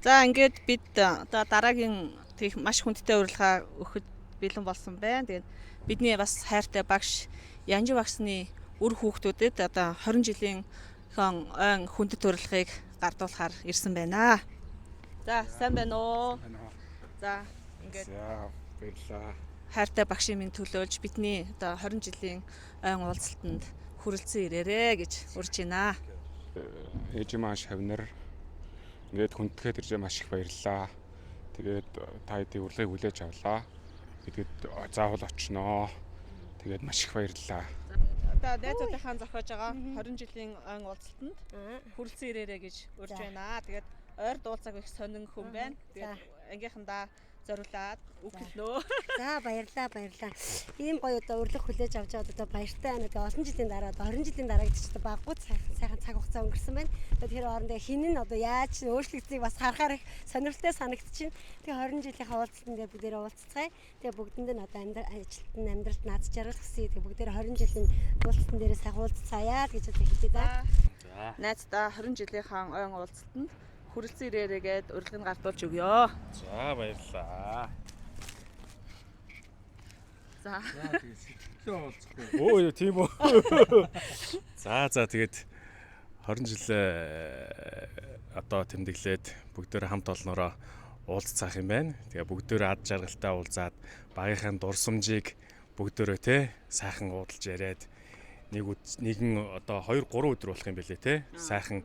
За ингээд бид одоо дараагийн тийх маш хүндтэй урилга өгөхөд бэлэн болсон байна. Тэгээд бидний бас хайртай багш Янжи багсны үр хүүхдүүдэд одоо 20 жилийн ойн хүндэт урилгыг гардуулахаар ирсэн байна. За сайн байна уу? За ингээд баярлалаа. хайртай багшийн минь төлөөлж бидний одоо 20 жилийн ойн уулзалтанд хүрэлцэн ирээрээ гэж урьж байна. Ээж маш хавнар. Ингээд хүндэтгээд ирж маш их баярлалаа. Тэгээд та хэдийн урилгыг хүлээж авлаа. Бидгэд заавал очноо. Тэгээд маш их баярлалаа. Одоо найзуудынхаа зохиож байгаа 20 жилийн ойн уулзалтанд хүрэлцэн ирээрээ гэж урьж байна. Тэгээд ойр дуулцаг их сонин хүн байна. Тэгээд ангийнхандаа зориулаад үг хэлнэ. За баярлалаа. Ийм гоё одоо урилга хүлээж авч аваад одоо баяртай байна. Тэгээ олон жилийн дараа 20 жилийн дараа гэдэг чинь баггүй сайхан цаг хугацаа өнгөрсөн байна. Тэгэхээр хоорондоо хин нь одоо яаж өөрчлөгдсөйг бас харахаар их сонирхолтой санагдчихэв. Тэгээ 20 жилийнхаа уулзалтанд дээр бүгдээрээ уулзцгаая. Тэгээ бүгдэнд нь одоо ажилтны амьдралд наад жаргал хүсье. Тэгээ бүгдээрээ 20 жилийн уулзалтан дээрээ сайхан уулзцаая гэж одоо хэлээ да. За. Найздаа 20 жилийнхаа ойн уулзалтанд хүрэлцэн ирээрээгээд урилгыг гардуулж өгье. За баярлалаа. За. тэгээд сэтгэлээ уулзахгүй. Өө тийм үү. За тэгээд 20 жил одоо тэмдэглээд бүгдөө хамт олноороо уулзцаах юм байна. Тэгээ бүгдөө ад жаргалтай уулзаад багийнхаа дурсамжийг бүгдөө те сайхан уудалж яриад нэгэн одоо 2 3 өдөр болох юм бэлээ те. Сайхан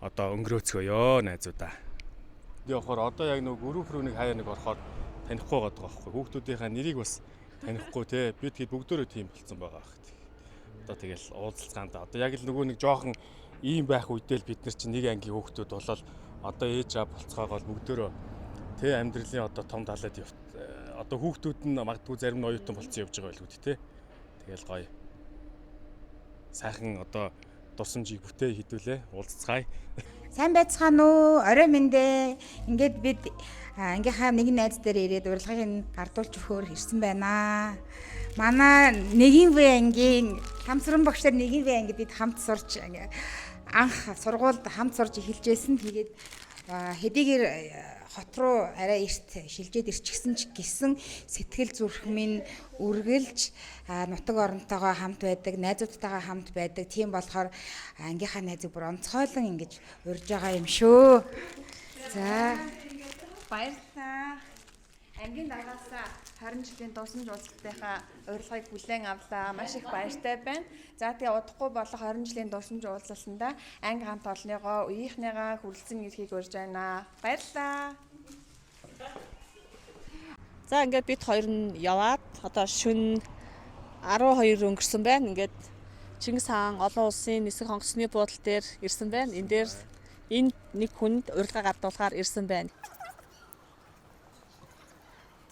одоо өнгөрөөцгөөё найзуудаа. Явахаар одоо яг нэг групп руу нэг хаяа нэг орохоор танихгүй байгаа байхгүй. Хүүхдүүдийнхээ нэрийг бас танихгүй те. Би тэгээд бүгдөө тийм болцсон байгаа хэрэг. Одоо тэгэл уулзалцгаанда одоо яг л нөгөө нэг жоохон ийм байх үедээ л бид нар чинь нэг ангийн хүүхдүүд болол одоо ээж аа болцгоогоо бүгдөө те амьдралын одоо том талаад одоо хүүхдүүд нь магадгүй зарим нь оюутан болцсон явж байгаа байлгүй те. Тэгэл гоё. Сайхан одоо дурсамжийг бүтээ хідүүлээ уулзцгаая. Сайн байцгаана уу? Орой мэндэ. Ингээд бид ангийнхаа нэгэн найз дээр ирээд урилгыг гардуулж өгөхөөр ирсэн байна. Манай нэгэн вэ ангийн хамсран багшаар нэгэн вэ анги бид хамт сурч анх сургуульд хамт сурж эхэлжсэн. Тэгээд хэдийгээр хот руу арай эрт шилжээд ирчихсэн ч гэсэн сэтгэл зүрх минь үргэлж нутаг оронтойгоо хамт байдаг, найзуудтайгаа хамт байдаг. Тийм болохоор ангийнхаа найзыг бүр онцгойлон ингэж урьж байгаа юм шүү. За баярлалаа. Ангийн дараасаа 20 жилийн дусамж уулзалтынхаа урилгыг хүлээн авлаа. Маш их баяртай байна. За тэгээ удахгүй болох 20 жилийн дусамж уулзалтанда анги хамт олныгоо үеийнхнийгаа хүрэлцэн ирэхийг урьж байна. Баярлалаа. За ингээд бид хоёр нь яваад одоо шөнө 12 өнгөрсөн байна. Ингээд Чингис хаан олон улсын нисэх хонгоцны буудлын дээр ирсэн байна. Энэ дээр энэ нэг хүнд урилга гардуулахаар ирсэн байна.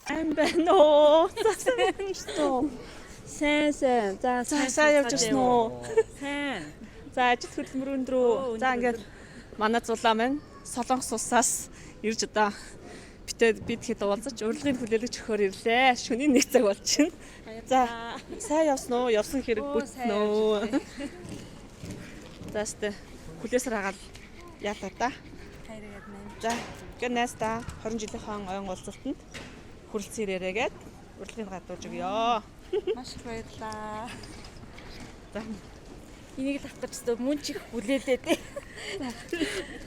Ам байна уу? Сайн. За сайн явж ирсэн үү? Сайн. За ажил хөдөлмөрөнд рүү. За ингээд манай зулаа маань Солонгос улсаас ирж одоо бид хэд уулзаж урилгыг хүлээлгэж өгөхөөр ирлээ. Шөнийн 1 цаг болж байна. За сайн явсан уу? Явсан хэрэг бүтэн үү? За өстө хүлээсэр хагаал яатаа та. Хайраад байна. За гэнэста 20 жилийн ойн уулзалтанд хүрэлцэн ирээрээгээд урилгыг гардуулж өгье. Маш их баярлалаа. За Энийг л авах гэж мөн чих хүлээлээ дээ.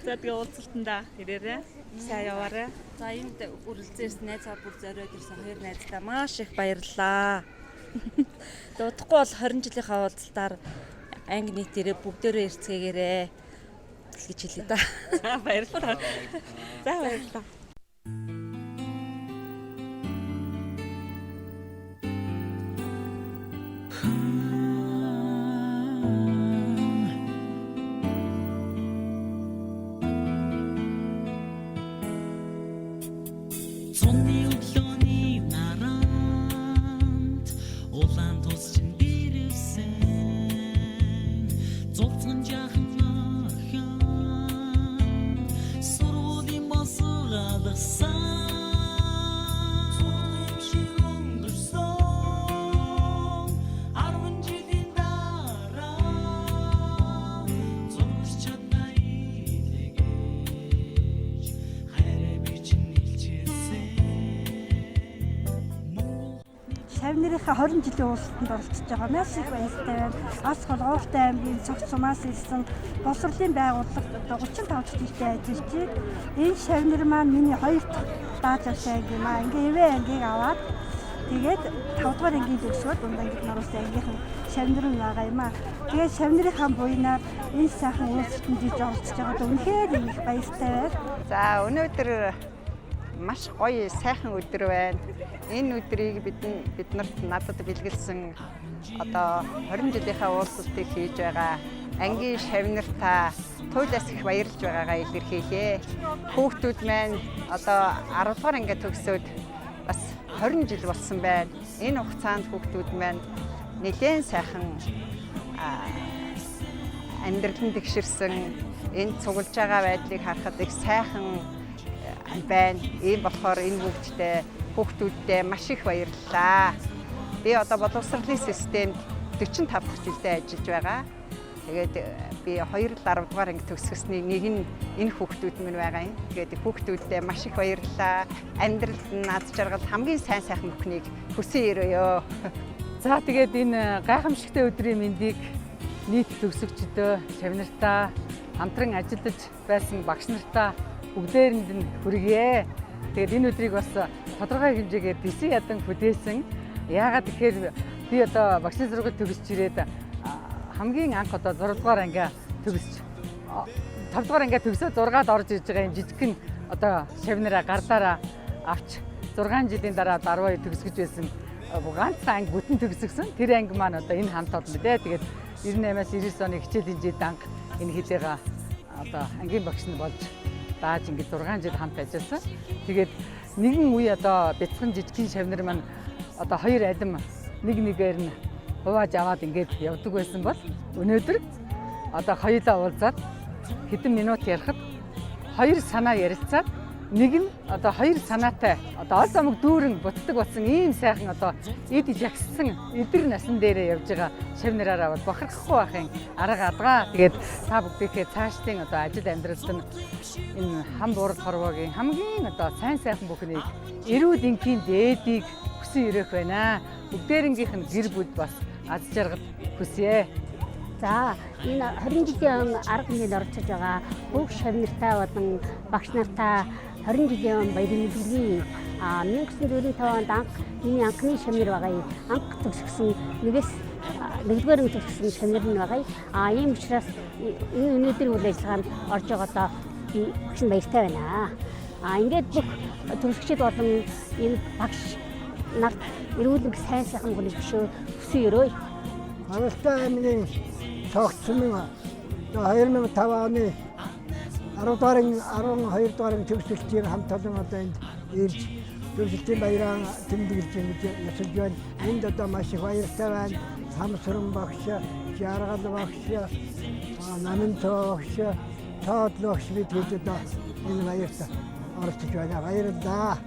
за тэгээ уулзалтанда ирээрээ. Сайн яваарай. За энд үргэлжлээс найзаа бүр зориод ирсэн хоёр найздаа маш их баярлалаа. Удахгүй бол 20 жилийнхаа уулзалтаар анги нийтээрээ бүгдээрээ ирцгээгээрээ гэж хэлээ да. За баярлалаа. За баярлалаа. Ангийнхаа 20 жилийн уулзалтанд оролцож байгаа. Маш их баяртай байна. Ас холгоортой аймгийн цогц сумаас ирсэн боловсролын байгууллага 35 жилтэй ажиллаж байна. Энэ шавнар маань миний 2 дахь дааж авсан анги юм аа. Ингээ эвээ ангийг аваад тэгээд 5 дугаар ангийн төгсгөөд дунд ангид наруулсан ангийнхан шавнар нь байгаа юм аа. Тэгээд шавнарынхаа буйнаар энэ сайхан уулзалтанд иж оролцож байгаад үнэхээр их баяртай байна. За өнөөдөр маш гоё сайхан өдөр байна. Энэ өдрийг биднэрт надад бэлгэлсэн одоо 20 жилийнхаа уулзалтыг хийж байгаа ангийн шавнартаа туйлаас их баярлж байгаагаа илэрхийлье. Хүүхдүүд маань одоо 10 дугаар анги төгсөөд бас 20 жил болсон байна. Энэ хугацаанд хүүхдүүд маань нэлээд сайхан амьдралын тэгшэрсэн энэ цуглаж байгаа байдлыг харахад их сайхан байна. Ийм болохоор энэ хүүхдүүдтэй маш их баярлалаа. Би одоо боловсролын системд 45 дахь жилдээ ажиллаж байгаа. Тэгээд би 2-10 дугаар анги төгсгөсний нэг нь энэ хүүхдүүд минь байгаа юм. Тэгээд хүүхдүүдтэй маш их баярлалаа. Амьдралд нь аз жаргал хамгийн сайн сайхан бүхнийг хүсэн өрөөё. За тэгээд энэ гайхамшигтай өдрийн мэндийг нийт төгсөгчдөө, шавнартаа, хамтран ажиллаж байсан багш нартаа бүгдээрэнд нь хүргье. Тэгээд энэ өдрийг бас тодорхой хэмжээгээр дэсэн ядан хүдээсэн. Яагаад тэгэхээр би одоо багшны сургууль төгсөж ирээд хамгийн анх одоо 6 дугаар анги төгсөж 5 дугаар анги төгсөө 6-ад орж иж байгаа юм жижигхэн одоо шавнараа гардаараа авч 6 жилийн дараа 12 төгсгөж байсан ганцхан анги бүтэн төгсгсөн. Тэр анги маань одоо энэ хамт олон мэдээ. Тэгээд 98-аас 99 оны хичээл хэмжээнд анх энэ хилээга одоо ангийн багш нь болж дааж ингээд 6 жил хамт ажилласан. Тэгээд нэгэн үе одоо бяцхан жижигхэн шавнар маань одоо 2 алим нэг нэгээр нь хувааж аваад ингээд явдаг байсан бол өнөөдөр одоо хоёулаа уулзаад хэдэн минут ярихад 2 санаа ярилцаад нэг нь одоо 2 санаатай одоо ол замаг дүүрэн бутдаг болсон ийм сайхан одоо эд жагссан эдэр насан дээрээ явж байгаа шавнараараа бол бохирхгүй байхын арга адгаа. Тэгээд та бүгдийнхээ цаашдын одоо ажил амьдралд нь энэ хам дуурал хорвоогийн хамгийн одоо сайн сайхан бүхнийг эрүүл энхийн дээдийг хүсэн өрөөх байна. Бүгдээрнгийнх нь гэр бүл бас аз жаргал хүсье. За энэ 20 жилийн арга хэмжээнд оролцож байгаа бүх шавнартаа болон багш нартаа 20 жилийн баярын мэдлэгийг 1945 онд анх миний анхны шавнар байгаа. Анх төгсгсөн нэгээс нэгдүгээр нь төгсгсөн шавнар нь байгаа. Ийм учраас энэ өнөөдөр үйл ажиллагаанд орж байгаадаа би багш баяртай байна. Ингээд бүх төгсөгчд болон энэ багш нарт эрүүл сайн сайхан хүнийг хүсэн өрөөе. Харалтай аймгийн цогц сумын 2005 оны 12 дугаар төгсөлтийн хамт олон одоо энд ирж төгсөлтийн баяраа тэмдэглэж ингэж ясалж байна. Энд одоо маш их баяртай байна. Самсран багш, Жаргал багш, Намын багш, Тоод багш бид одоо энэ баяртай оролцож байна. Баярлалаа.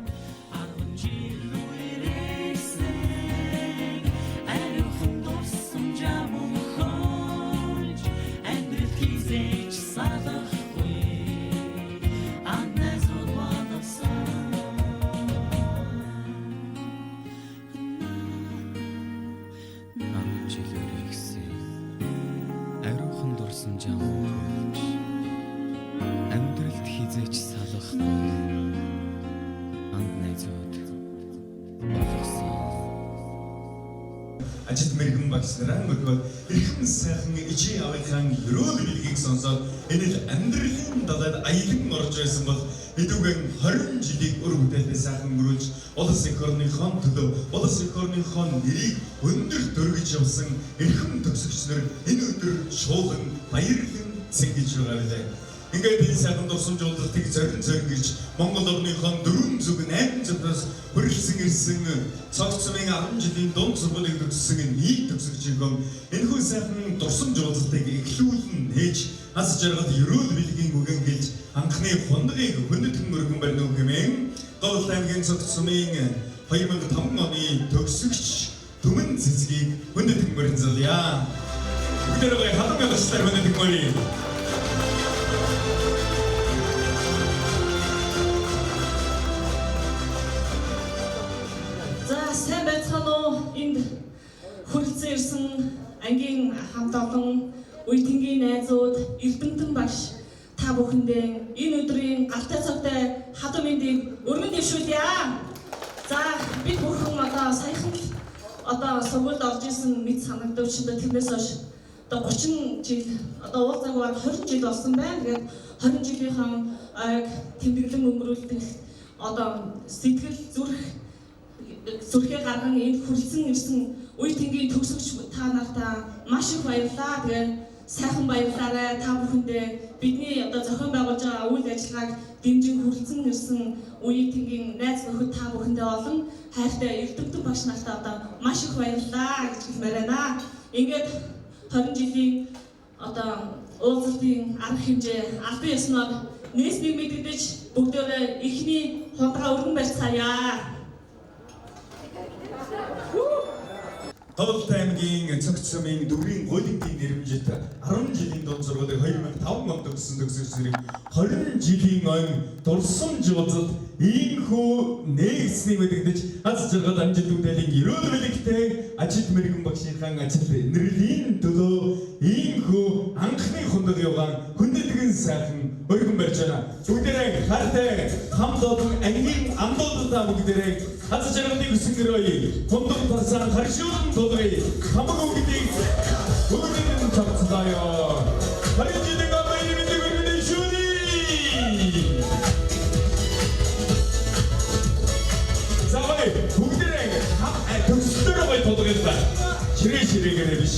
Амьдралд хизээч салахгүй анд найзууд болгосон. Ажид мэрэгэн багсараа мөргөө эрхэм сайхан ижи авийнхаа ерөөл билгийг сонсоод энэ амьдралын далайд аялан орж байсан бол хэдүүгэн 20 жилийг өр бүтээлтэй сайхан мөрүүлж улс их орныхон төлөө улс их орныхон нэрийг өндөр дөргиж явсан эрхэм төгсөгчнөр энэ өдөр шуулан баярлан сэнгэж байгаа билээ. Ингээд энэ сайхан дурсамж уулзалтыг зоригж Монгол орныхон 4 зүг 8 зүгээс хөрөлсөн ирсэн цогц сумын 10 жилийн дунд сургуулийг төгссөн нийт төгсөгчийн энэхүү сайхан дурсамж уулзалтыг эхлүүлэн нээж аз жаргал ерөөл билгийн үгэн гэлж анхны фондыг хүндэтгэн мөргөн барьна хэмээн Говьт аймгийн цогц сумын 2005 оны төгсөгч Түмэн цэцгийг хүндэтгэн барьцаалъя. Бүгдээрээ хатан гаштай хүндэтгэн барья. За сайн байцгаана уу? Энд хүрсэн ирсэн ангийн хамт олон үе тэнгийн найзууд, эрдэмтэн багш та бүхэндээ энэ өдрийн галтай цогтой хадуу мэндийг өргөн дэвшүүлье. За бид бүхэн саяхан сургуульд орж исэн мэд санагдавч тэрнээс хойш 30 жил уулзаагүй баг 20 жил болсон байна. Тэгээд 20 жилийнхаа тэмдэглэн өнгөрүүлдэг сэтгэл зүрхээ гарган энд хүрсэн ирсэн үе тэнгийн төгсөгч та нартаа маш их баярлалаа. Тэгээд сайхан баярлалаа та бүхэндээ бидний зохион байгуулж байгаа үйл ажиллагааг дэмжин хүрэлцэн ирсэн үе тэнгийн найз нөхөд та бүхэндээ олон хайртай эрдэмтэн багш нартаа маш их баярлалаа гэж хэлмээр байна. Ингээд 20 жилийн уулзалтын арга хэмжээ албан ёсноор нийс нэг мэдэгдэж бүгдөө эхний хундагаа өргөн барьцаая. Ховд аймгийн цогц сумын дөрвийн голингийн нэрмжит 10 жилийн дунд сургуулийг 2005 онд төгссөн 20 жилийн өн дурсамж уулзалт ийхүү нэгсний мэдэгдэж аз жаргал амжилт бүтээлийн ерөөл мэлэгтэй ажил мэрэгэн багшийнхаа ажил нэрлийн төлөө ийхүү анхны хундаг явгаан хүндэтгэн сайхан өргөн барьж байна. Бүгдээрээ хартай хамт олон ангийн амдуудаа бүгдээрээ аз жаргалыг өсгөрөөе. Хундаг тарсан харшуун тулгая. Хамаг өгдөг бүгдээрээ цогцлоё. Харин гамбайны мэдээ өргөн шүни. Завай бүгдээрээ төгсдөрөө тулгая. Ширээ биш.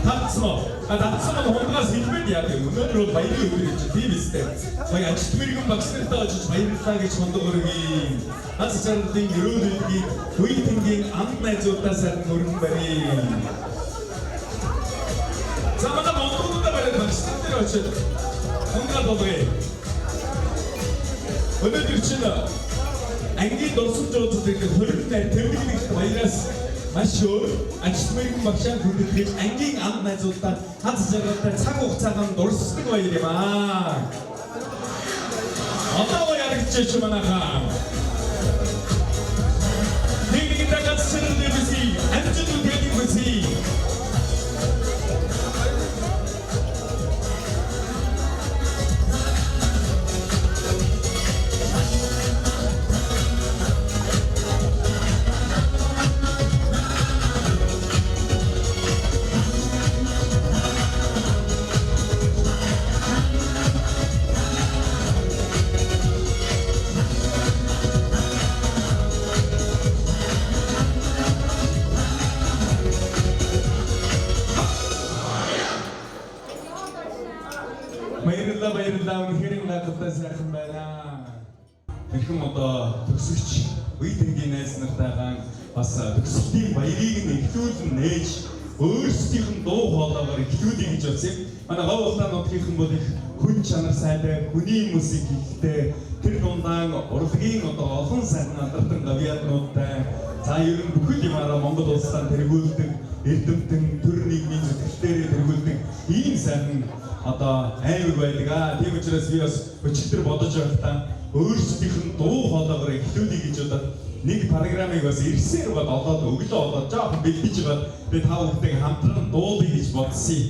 Татсан хонгоос хэлбэд яа гэх өнөөдөр баярын өдөр гэж тийм эстэй. Баяр ажилт мэрэгэн багш нартай очиж баярлалаа гэж хондог өргөе. Аз жаргалын ерөөл үлгийг үе тэнгийн амт найзуудаас өргөн барья. За манай монголчуудаа баяр багш нар очиж хонгоо болгоё. Өнөөдөр чинь ангийн дурсамж уулзалтыг 20 найр тэмдэглэх баяраас маш өөр ажилт мэрэгэн багшаа хүндэтгэж ангийн амт найзуудаа аз жаргалтай цаг хугацаагаар дурсдаг баяр юм аа. Одоо яригч манайхаа. Тэгний дагаж сэрдээ биси амжилт үлдээдэг биси. Баярлалаа үнэхээр надад сайхан байна. Тэрхэм төгсөгч үе тэнгийн найз нартайгаа бас төгсөлтийн баярыг нэвтрүүлэн нээж өөрсдийнх нь дуу хоолойгоор эхлүүлэе гэж бодсон. Манай Говь улаан нутгийнхан бол их хүн чанар сайтай, хүний музик ихтэй, тэр дундаа урлагийн олон сайхан алдартай гавьяатнуудтай за ер нь бүхэл юмараа Монгол улсаар тэргүүлдэг эрдэмтэн төр нийгмийн зүтгэлтээр тэргүүлдэг ийм сайхан аймаг байдаг. Тийм учраас би бас өчигдөр бодож байхдаа өөрсдийнх нь дуу хоолойгоор эхлүүлэе гэж бодоод нэг програмыг бас ирсээр олоод өглөө олоод жоохон бэлдэж байгаа. Би та бүхэнд хамтран дуулъя гэж бодсон.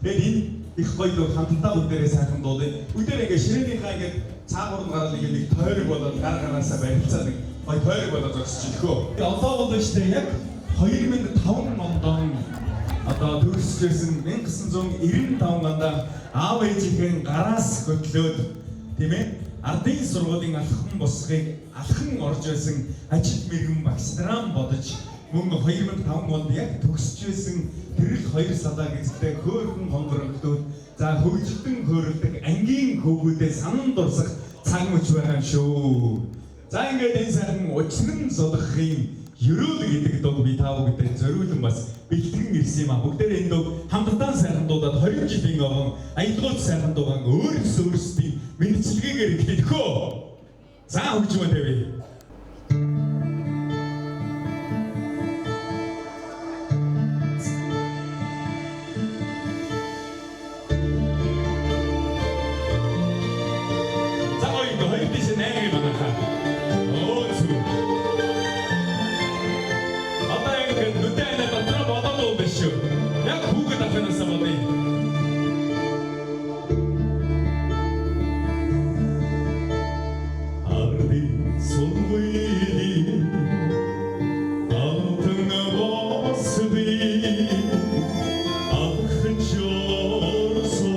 Тэгээд энэ их гоё хамтдаа бүгдээрээ сайхан дуулъя. Бүгдээрээ ингээ ширээнийхаа ингээ цаагуурн гараад нэг тойрог болоод гараагаасаа барилцаад нэг гоё тойрог болоод зогсчихлоо. Тэгээд одоо бол штэ яг 2005 онд төгсөжсэн 1995 онд аав ээжийнхээ гараас хөтлөөд тийм ээ ардын сургуулийн алхам босгыг алхан орж байсан ажилт мэрэгэн багш нар бодож мөн 2005 онд яг төгсөж байсан тэрл 2 садаа гэзтэй хөөрхөн хонгорогдоод за хөгжилтөн хөөрөлдөг ангийн хөвгүүдээ санан дурсах цаг мөч байгаа шүү. За ингээд энэ сайхан учран солихын ерөөл гэдэг дуу би та бүхэнд зориулсан бас бэлтгэн ирсэн юм а. Бүгдээрээ энэ дуу хамтдаа сайхан дуудаад 20 жилийн овон аялгауч сайхан дуугаан өөрсдийн мэдчилгээгээр хэлэх үү. За хөгжмөө тавья. За ой хоёр дэш нэ манайхаа. Оо зү. Одоо яг Хөдөө анаа дотроо болоо биш шүү. Яг хүүхэд ахнаас болъё. Арди сонгоёли алтан босби анхан жорсо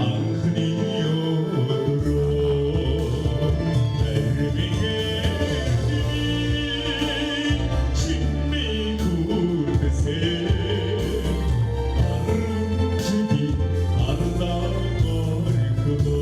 анхны өдрөө эрбигэ чимми күрсэ арчиги ардаа горхдоо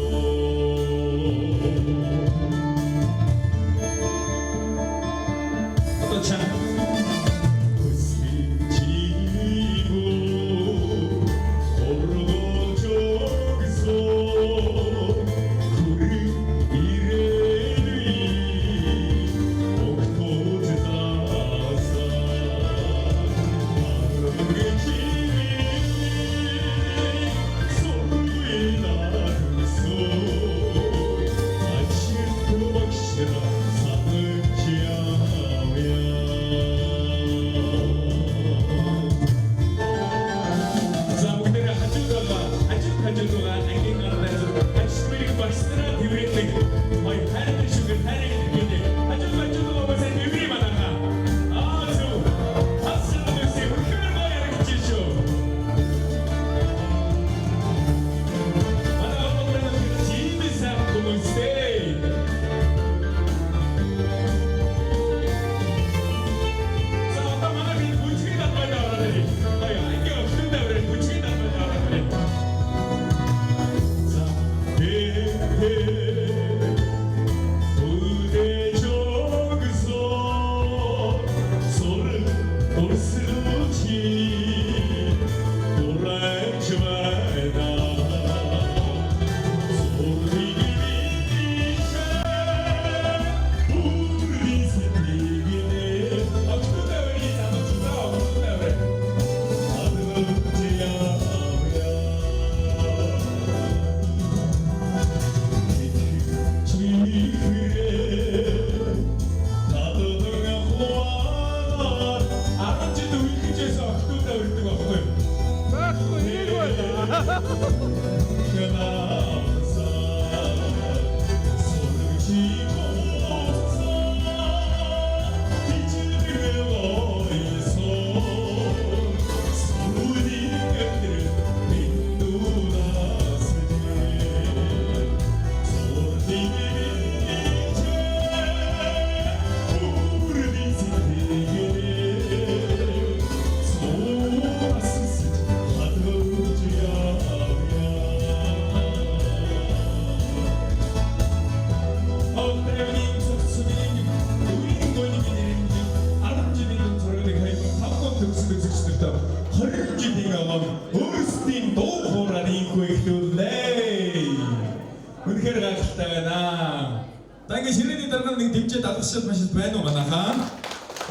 Үнэхээр гайхалтай байна. За ингэ ширээний дараа нэг дэмжээ дагагчид машид байна уу манайхаа?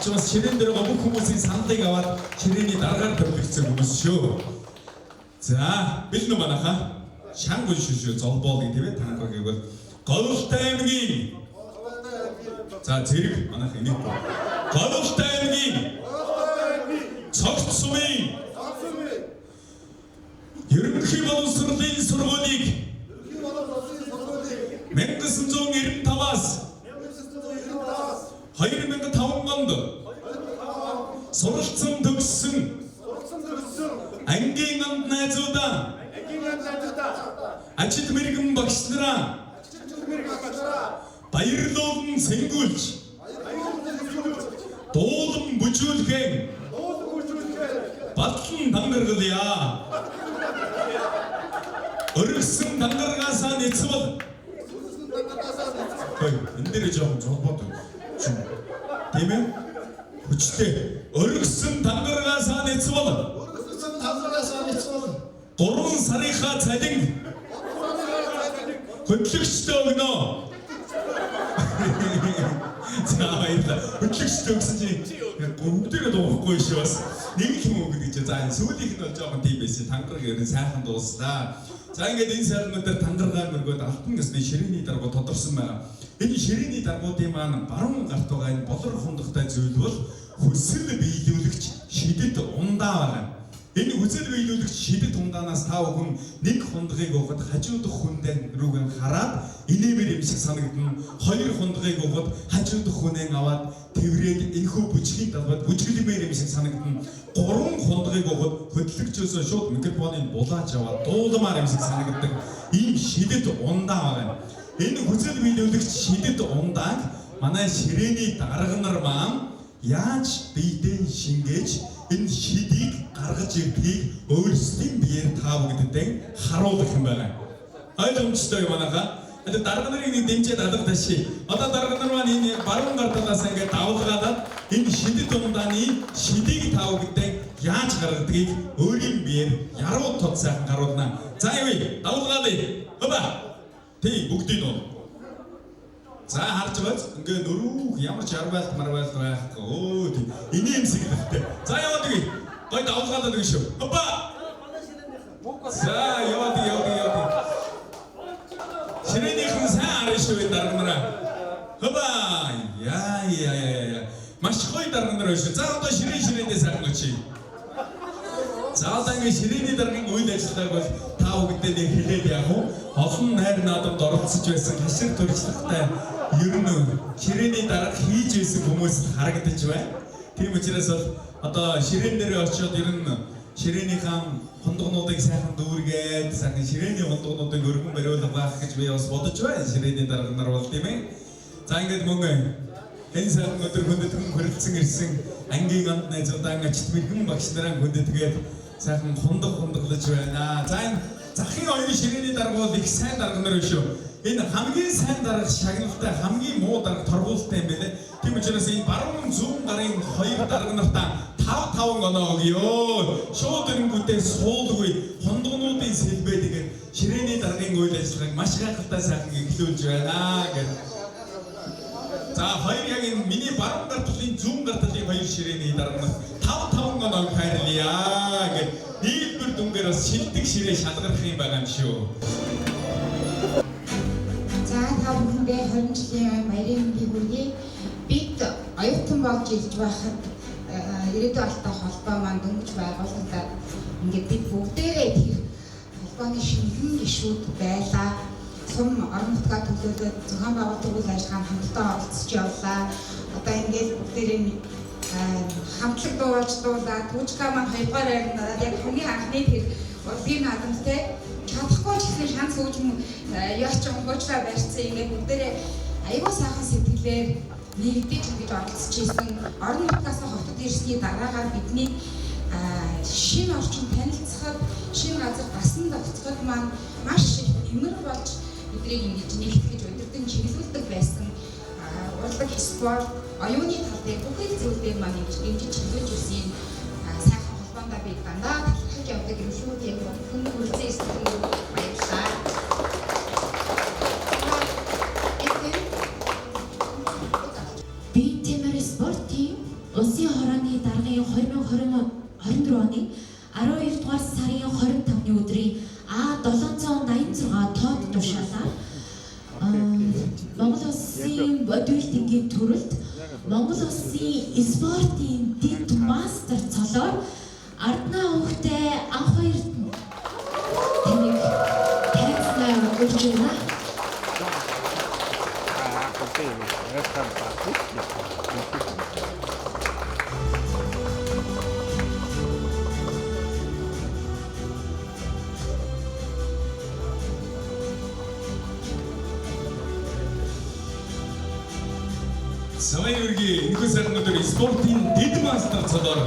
Чи бас ширээн дээр бүх хүмүүсийн саналыг аваад ширээний дараагаар төвлөрсөн хүмүүс шүү. За, бэлэн үү манайхаа? Шанг шүү золбол гэх тийм ээ танк гэвэл Говьлтай аймгийн за зэрэг манайх энийг Говьлтай аймгийн цогц сумын ерөнхий боловсролын сургуулийг 1995-аас 2005 онд суралцсан төгссөн ангийн амт найзуудаа ажил мэргэн багш нараа баярлуулан сэнгүүлж дуулан бүжүүлхэн батлан тангаргалъя. Өргөсөн тангаргаасаа нэцвэл энэ дээр жоохон золбоод тийм ээ хүчтэй өргөсөн тангаргаасаа нэцвэл гурван сарынхаа цалин хөтлөгчтэй өгнө. За баярлалаа. Хөтлөгчтэй өгсөн чинь бүгдээрээ дуухгүй шүү бас. Нэг л юм өгнө гэж. За сүүлийнх нь бол жоохон тийм байсан. Тангараг ерэн сайхан дууслаа. За ингээд энэ сарнууд дээр тангаргаар мөргөөд алтан гэсний ширээний даргуу тодорсон байна. Энэ ширээний даргуудын маань баруун гарт байгаа энэ болор хундагтай зүйл бол хүсэл биелүүлэгч шидэт ундаа байна. Энэ хүсэл биелүүлэгч шидэт ундаанаас та бүхэн нэг хундагыг угад хажуудах хүндэн рүүгэн хараад инээмэр юм шиг санагдана. Хоёр хундагыг угад хажуудах хүнэн аваад тэврээд энэхүү бүжгийн талбайд бүжгэлмээр юм шиг санагдана. Гурван хундагыг угад хөдлөгчөөсөө шууд микрофоныг булаач аваад дуулмаар юм шиг санагддаг. Ийм шидэт ундаа байна. Энэ хүсэл биелүүлэгч шидэт ундааг манай ширээний дарга нар маань яаж биедээ шингээж энэ шидийг гаргаж ирдгийг өөрсдийн биеэр та бүгдэд харуулах юм байна. Ойлгомжтой юм аа. Одоо дарга нарыг нэг дэмжиж алга таши. Одоо дарга нар маань энэ баруун гар талаас ингээд давлгаадаад энэ шидэт ундааны шидийг та бүгдэд яаж гаргадгийг өөрийн биеэр яруу тод сайхан харуулна. За явъя. Давлгаадъя. Хөөе. Тий бүгдийг нь. За харж байц ингээ нөрөөх ямар ч арбайлт марбайлт байхгүй. Өө тийм инээмсэг хэрэгтэй. За яваад үгүй. Гой давлгаалаад үгүй шүү. Хопа. За яваад. Ширээнийхэн сайн арай шүү дарга нараа. Хопа. Яа. Маш гоё дарга нар шүү. За одоо ширээндээ сайхан очие. За одоо ингээ ширээний даргын үйл ажиллагааг бол та бүгдээ нэг хэлээд яах вэ? Олон найр наадамд оролцож байсан хашир төрчлөгтэй ер нь ширээний дарга хийж байсан хүмүүст харагдаж байна. Тийм учраас бол одоо ширээн дээр очиод ер нь ширээнийхэн хундагнуудыг сайхан дүүргээд сайхан ширээний хундагнуудыг өргөн бариулах байх гэж би бас бодож байна. Ширээний дарга нар бол тийм ээ. За ингээд мөнгө энэ сайхан өдөр хүндэтгэн хүрэлцэн ирсэн ангийн анд найзуудаа ачт мэрхэн багш нараа хүндэтгээд сайхан хундаглаж байна. За энэ захын оюун ширээний дарга бол их сайн дарга нар шүү. Энэ хамгийн сайн дарга шагналтай хамгийн муу дарга торгуултай юм байна. Тийм учраас энэ баруун зүүн гарын хоёр дарга нартаа 5 оноо өгье. Шууд ирэнгүүтээ суулгүй хундагнуудын сэлбээ тэгээд ширээний даргын үйл ажиллагааг маш гайхалтай сайхан эхлүүлж байна гэдэг. За хоёр яг энэ миний баруун гар талын зүүн гар талын хоёр ширээний дарга нар 5 оноо хайрлаа гэдэг. Нийлбэр дүнгээр бас шилдэг ширээ шалгарах юм байгаа юм шүү. За та бүхэндээ 20 жилийн баярын мэндийг хүргэе. Бид оюутан болж ирж байхад ирээдүйн албатай холбоо маань дөнгөж байгуулагдаад ингээд бид бүгдээрээ тэр холбооны шинэхэн гишүүд байлаа. Сум орон нутгаа төлөөлөд зохион байгуулалт үйл ажиллагаанд хамтдаа оролцож явлаа. Одоо ингээд бүгдээрээ хамтлаг дуулж дуулаад түүжка маань 2 дугаар байранд яг хамгийн анхны тэр урлагийн наадамтай чадахгүй ч гэсэн шанс өгч яач хуучлаа барьсан ингээд бүгдээрээ аюул сайхан сэтгэлээр нэгдэж ингэж оролцож ирсэн. Орон нутгаас хотод ирсний дараагаар бидний шинэ орчин танилцахад шинэ газар дасан давцахад маань маш их нэмэр болж биднийг ингэж нэгтгэж удирдан чиглүүлдэг байсан. Урлаг спорт, оюуны тал дээр бүхэл зүйл дээр маань ингэж чиглүүлж ирсэн сайхан холбоондоо би дандаа талархаж явдаг юм шүү. Тийм хүн хүрцэн сэтгэл баярлалаа. Би Тэмэр спортын улсын хорооны даргын 2024 оны 12 дугаар сарын 25-ны өдрийн А786 тоод тушаалаа. Монгол Улсын бодибилдингийн төрөлд Монгол Улсын спортын дэд мастер цолоор Арднаа хүүхдээ анх хоёр тэнэг тайзнаа өгч байна. Савын үргийн энэхүү сайхан өдөр спортын дэд мастер цолоор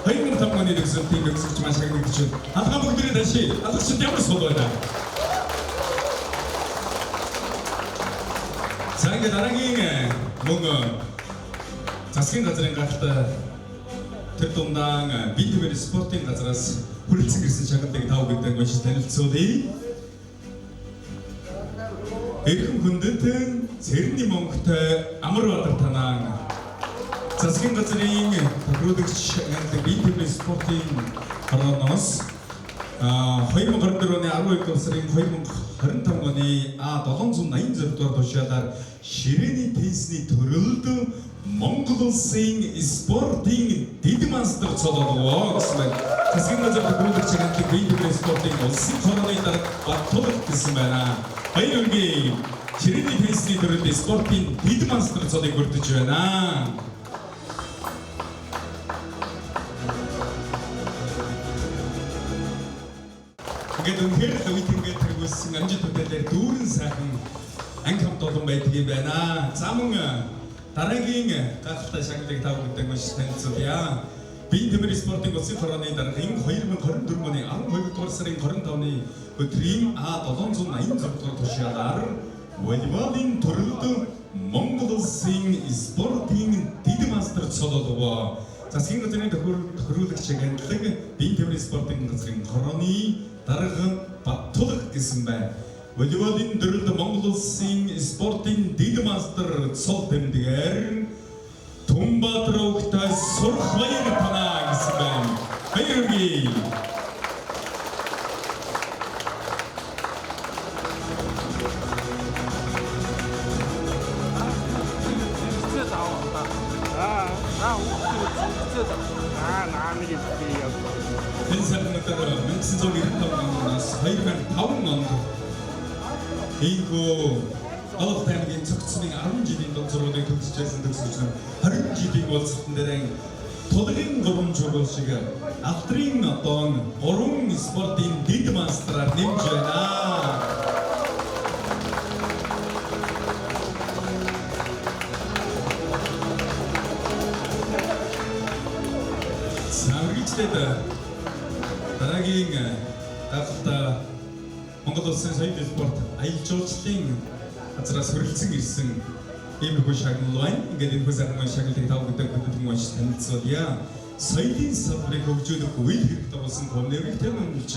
2005 оны төгсөлтийн төгсөгч маш агнагдж байна. Алгаа бүгдээ таши. Алгачд ямар сул байна. Сангийн дараагийн мөнгө засгийн газрын гартаа тэр дундаа би Тэмэр спортын газраас хүрэлцэн ирсэн шагналыг тав бүгдээ уншиж танилцуулъя. Эрхэм хүндэт цэрний мөнгөтэй Амарбаатар танаа засгийн газрын тохируулагч би Тэмэр спортын хорооноос 2024 оны 12 сарын 2025 оны А786 дугаар тушаалаар ширээний теннисний төрөлд Монгол улсын спортын дэд мастер цололоо гэсэн байна. Засгийн газар төвлөрч чиглэлд бие дэвсгэр спортын улсын хорооны дарга Баттулга гэсэн байна. Баяр хүргэе. Чирээний теннисний төрөлд спортын дэд мастер цолыг бүрдэж байна. Ингээд үнээр лавитингээ тэргүүлсэн амжилт бүтээлээр дүүрэн сайхан анги хамт олон байдгийг байна. За мөн дараагийн гахалтай шагналыг тав гэдэг маш танилцуулъя. Биеийн тэмэр спортын улсын хорооны даргын 2024 оны 12 дугаар сарын 25-ны өдрийн А786 дугаар тушаалаар волейболын төрөлд Монгол улсын спортын дэд мастер цололоо. Засгийн газрын тохируулагч агентлаг биеийн тэмэр спортын газрын хорооны дарга Баттулга гэсэн байна. Волейболын төрөлд Монгол улсын спортын дэд мастер цол тэмдгээр Тумбатар өвгтэй сурах баяр танаа гэсэн байна. Баяр хүргэе. Энэ сарнатар 1995 оноос 2005 онд ийгөө Алт аймгийн цогцны 10 жилийн донцоруудыг төгсөж байсан төгсөгч нар 20 жилийн уулзалтан дээр тулгын гурван жургал шиг алтрын одоо 3 спортын дэд мастераар нэмж байна. Самричтэд дараагийн гахалтай Монгол улсын соёлын спорт аялал жуулчлалын газраас хөрөлцөн ирсэн иймэрхүү шагнал байна. Ингээд энэ бүсэрхэн шагналыг тав гэдэг хөдөлгөөн маш танилцуулъя. Соёлын салбарыг хөгжүүлэх үйл хэрэгтэй болсон төвнөрийг тэмүүлж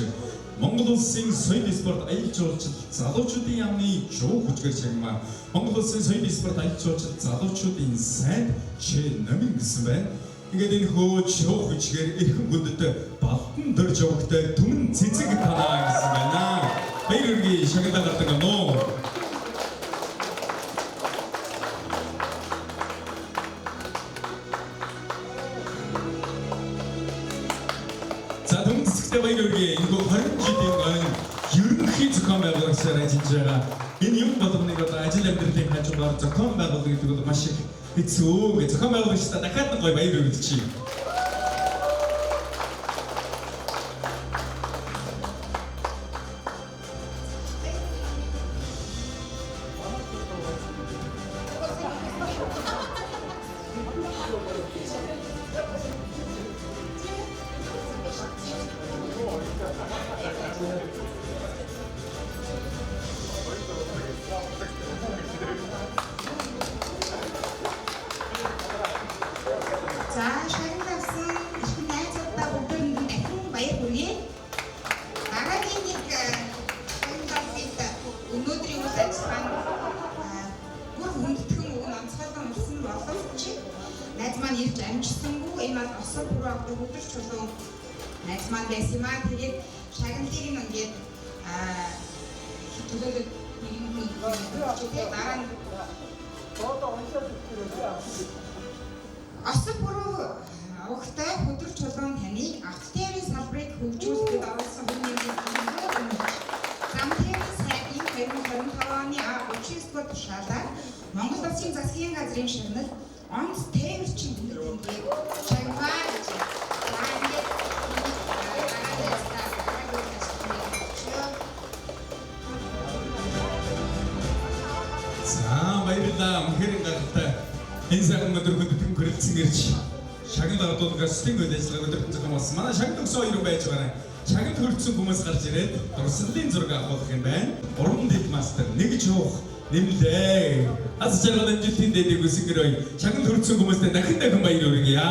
Монгол улсын соёлын спорт аялал жуулчлал залуучуудын яамны жуу хүчгээр шагнамаа. Монгол улсын соёлын спорт аялал жуулчлал залуучуудын сайд номин гэсэн байна. Ингээд энэ хөөж жуу хүчгээр эрхэм гүндэд балтан дөрж явахтай түмэн цэцэг танаа гэсэн байна. Баяр хүргэе шагналаа гардаг нөө. Баяр хүргэе. Энэ 20 жилийн өмнө ерөнхий зохион байгуулагчаар ажиллаж байгаа. Энэ юм болгоныг одоо ажил амьдралын хажуугаар зохион байгуулалт гэдэг бол маш их хэцүү. Зохион байгуулагчдаа дахиад нэг гоё баяр хүргэчихье. Найз маань ирж амжсангүй энэ маань осол бүрээ одоо өдөр чулуун найз маань байсан юм аа. Тэгээд шагналыг нь ингээд төлөвлөд дараа нь осол бүрээ ухтай өдөр чулуун таныг автотерийн салбарыг хөгжүүлэхэд оруулсан хүмүүний замтэрийн сайдын 2025 оны А39 дугаар тушаалаар Монгол Улсын засгийн газрын шагнал онц тээвэрчин үнэлгээ чагнаа гэж баярлалаа. Үнэхээр гайхалтай. Энэ сайхан өдөр хөдөлгөөн хүрэлцэн ирж шагнал ордуулгаас сэтгэл хөдлөлийн өдөртөн зохион болсон. Манай шагнал өгсөн хоёр байж байна. Шагнал хүрэлцэн хүмүүс гарч ирээд дурсгалын зураг авах юм байна. Уран дэд мастер нэг жуух нэмлээ. Аз жаргал амжилтын дэдэг үсгэрэй. Шагнал хүрэлцэн хүмүүстээ дахин баяр хүргье.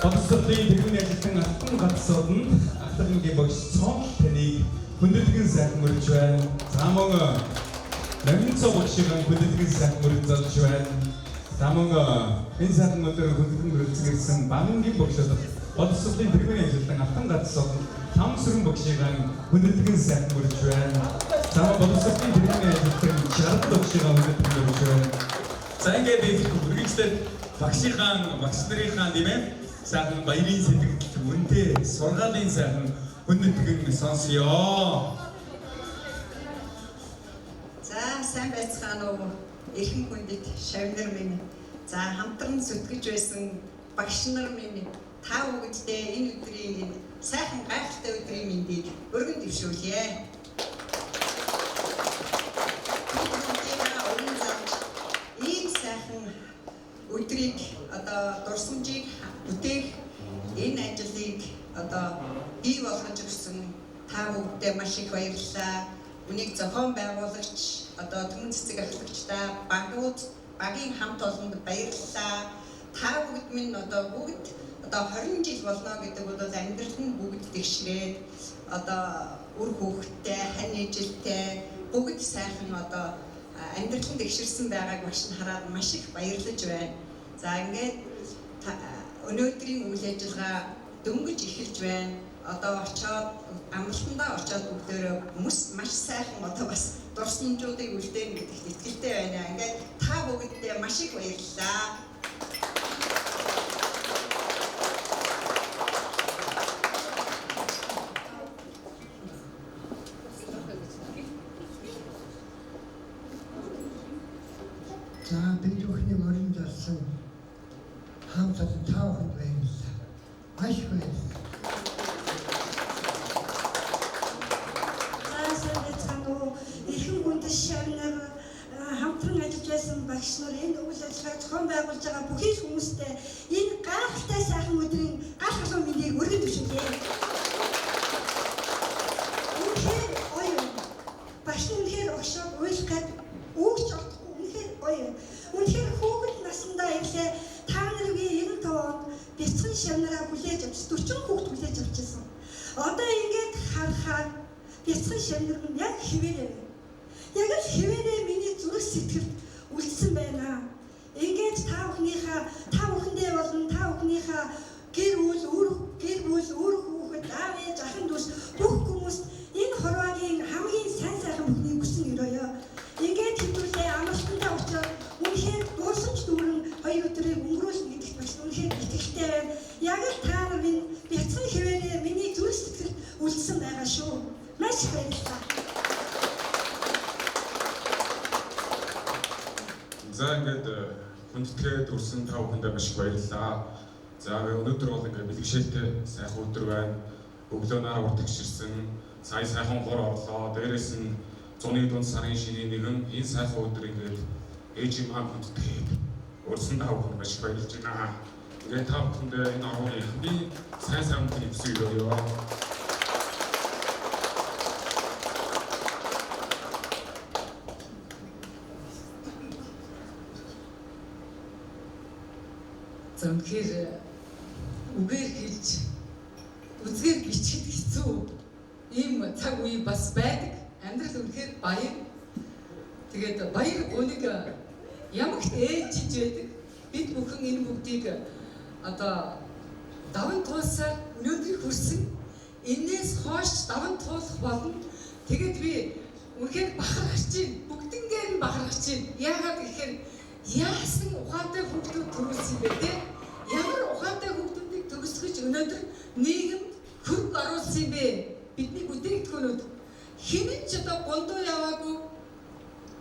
Боловсролын техникийн ажилтан алтан гацсууд нь ахлагын багш цом таныг хүндэтгэн сайхан мөрж байна. За мөн наминцоо багшийн хүндэтгэн сайхан мөрж залж байна. За мөн энэ сайхан өдөр хүндэтгэн мөрж ирсэн бангийн багшууд боловсролын тэргүүний ажилтан Алтан гацсан Там сүрэн багшийн хүндэтгэн сайн мөрж байна. За боловсролын тэргүүний ажилтан Чард багшийн хүндэтгэн мөрж байна. За ингээд үргэлжлээд багш нарын нэмээд сайхан баярын сэтгэл үнтэй сургаалын сайхан хүндэтгэн сонсё. За сайн байцгаана уу? Эрхэм хүндэт шавнар минь. За хамтран зүтгэж байсан багш нар минь та бүгдээ энэ өдрийн сайхан гайхалтай өдрийн мэндийг өргөн дэвшүүлье. Ийм сайхан өдрийг дурсамжийг бүтээх энэ ажлыг бий болгож өгсөн та бүгдээ маш их баярлалаа. Үнийг зохион байгуулагч түмэн цэцэг ахлагчдаа багийн хамт олонд баярлалаа. Та бүгд минь бүгд 20 жил болно гэдэг бол амьдрал нь бүгд тэгшрээд үр хүүхэдтэй, хань ижилтэй бүгд сайхан амьдрал нь тэгшэрсэн байгааг маш хараад маш их баярлаж байна. За ингээд өнөөдрийн үйл ажиллагаа дөнгөж эхэлж байна. Очоод амралтандаа очоод бүгдөө маш сайхан бас дурсамжуудыг үлдээн гэдэгт итгэлтэй байна. Ингээд та бүгдээ маш их баярлалаа. За бид бүхний мөрөнд болсон хамт олон та бүхэнд баярлалаа. Маш их баярлалаа. Хамтран ажиллаж байсан багш нар энэ үйл ажиллагааг зохион байгуулж байгаа бүхий л хүмүүстээ энэ гайхалтай сайхан өдрийн гал халуун мэндийг өргөн дэвшүүлье. Үнэхээр гоё. Багш нь үнэхээр огшоод уйлахад өгч олдохгүй үнэхээр гоё. Үнэхээр хүүхэд насндаа ирлээ та нарыг 95 онд бяцхан шавнараа хүлээж авч 40 хүүхэд хүлээж авчихсан. Одоо ингээд харахаар бяцхан шавнар нь яг хэвээрээ. Яг л хэвээрээ миний зүрх сэтгэлд үлдсэн байна. Ингээд та бүхэндээ болон та бүхнийхээ гэр бүл, үр хүүхэд, аав ээж, ахын дүүс бүх хүмүүст энэ хорвоогийн хамгийн сайн сайхан бүхнийг хүсэн өрөөё. Ингээд хэвлээ амралтандаа очоод үнэхээр дуусамж дүүрэн 2 өдрийг өнгөрүүлнэ гэдэгт бас үнэхээр итгэлтэй байна. Яг л та нар минь бяцхан хэвээрээ миний зүрх сэтгэлд үлдсэн байгаа шүү. Маш их баярлалаа. За ингээд хүндэтгээд үрсэн та бүхэндээ маш их баярлалаа. За өнөөдөр бол ингээд бэлгшээлтэй сайхан өдөр байна. Өглөөнөө урдгширсэн, сая сайхан хор орлоо. Дээрээс нь зуны дунд сарын шинийн нэгэн энэ сайхан өдөр ингээд ээж маань хүндэтгээд үрсэн та бүхэнд маш их баярлж байна. Ингээд та бүхэндээ энэ орны хамгийн сайн өдрийг хүсье өрөөё. За үнэхээр үгээр хэлж үзгээр бичихэд хэцүү ийм цаг үе бас байдаг. Амьдрал үнэхээр баяр. Тэгээд баяр үнийг ямагт ээлжиж байдаг. Бид бүхэн энэ бүгдийг даван туулсаар өнөөдөр хүрсэн. Энээс хойш даван туулах болно. Тэгээд би үнэхээр бахархаж байна. Бүгднгээр нь бахархаж байна. Яагаад гэхээр яасан ухаантай хүүхдүүд төрүүлсэн бэ те? Ямар ухаантай хүүхдүүдийг төгсгөж өнөөдөр нийгэмд хөрөнгө оруулсан юм бэ? Бидний бүтээгдэхүүнүүд хинэн ч гондоо яваагүй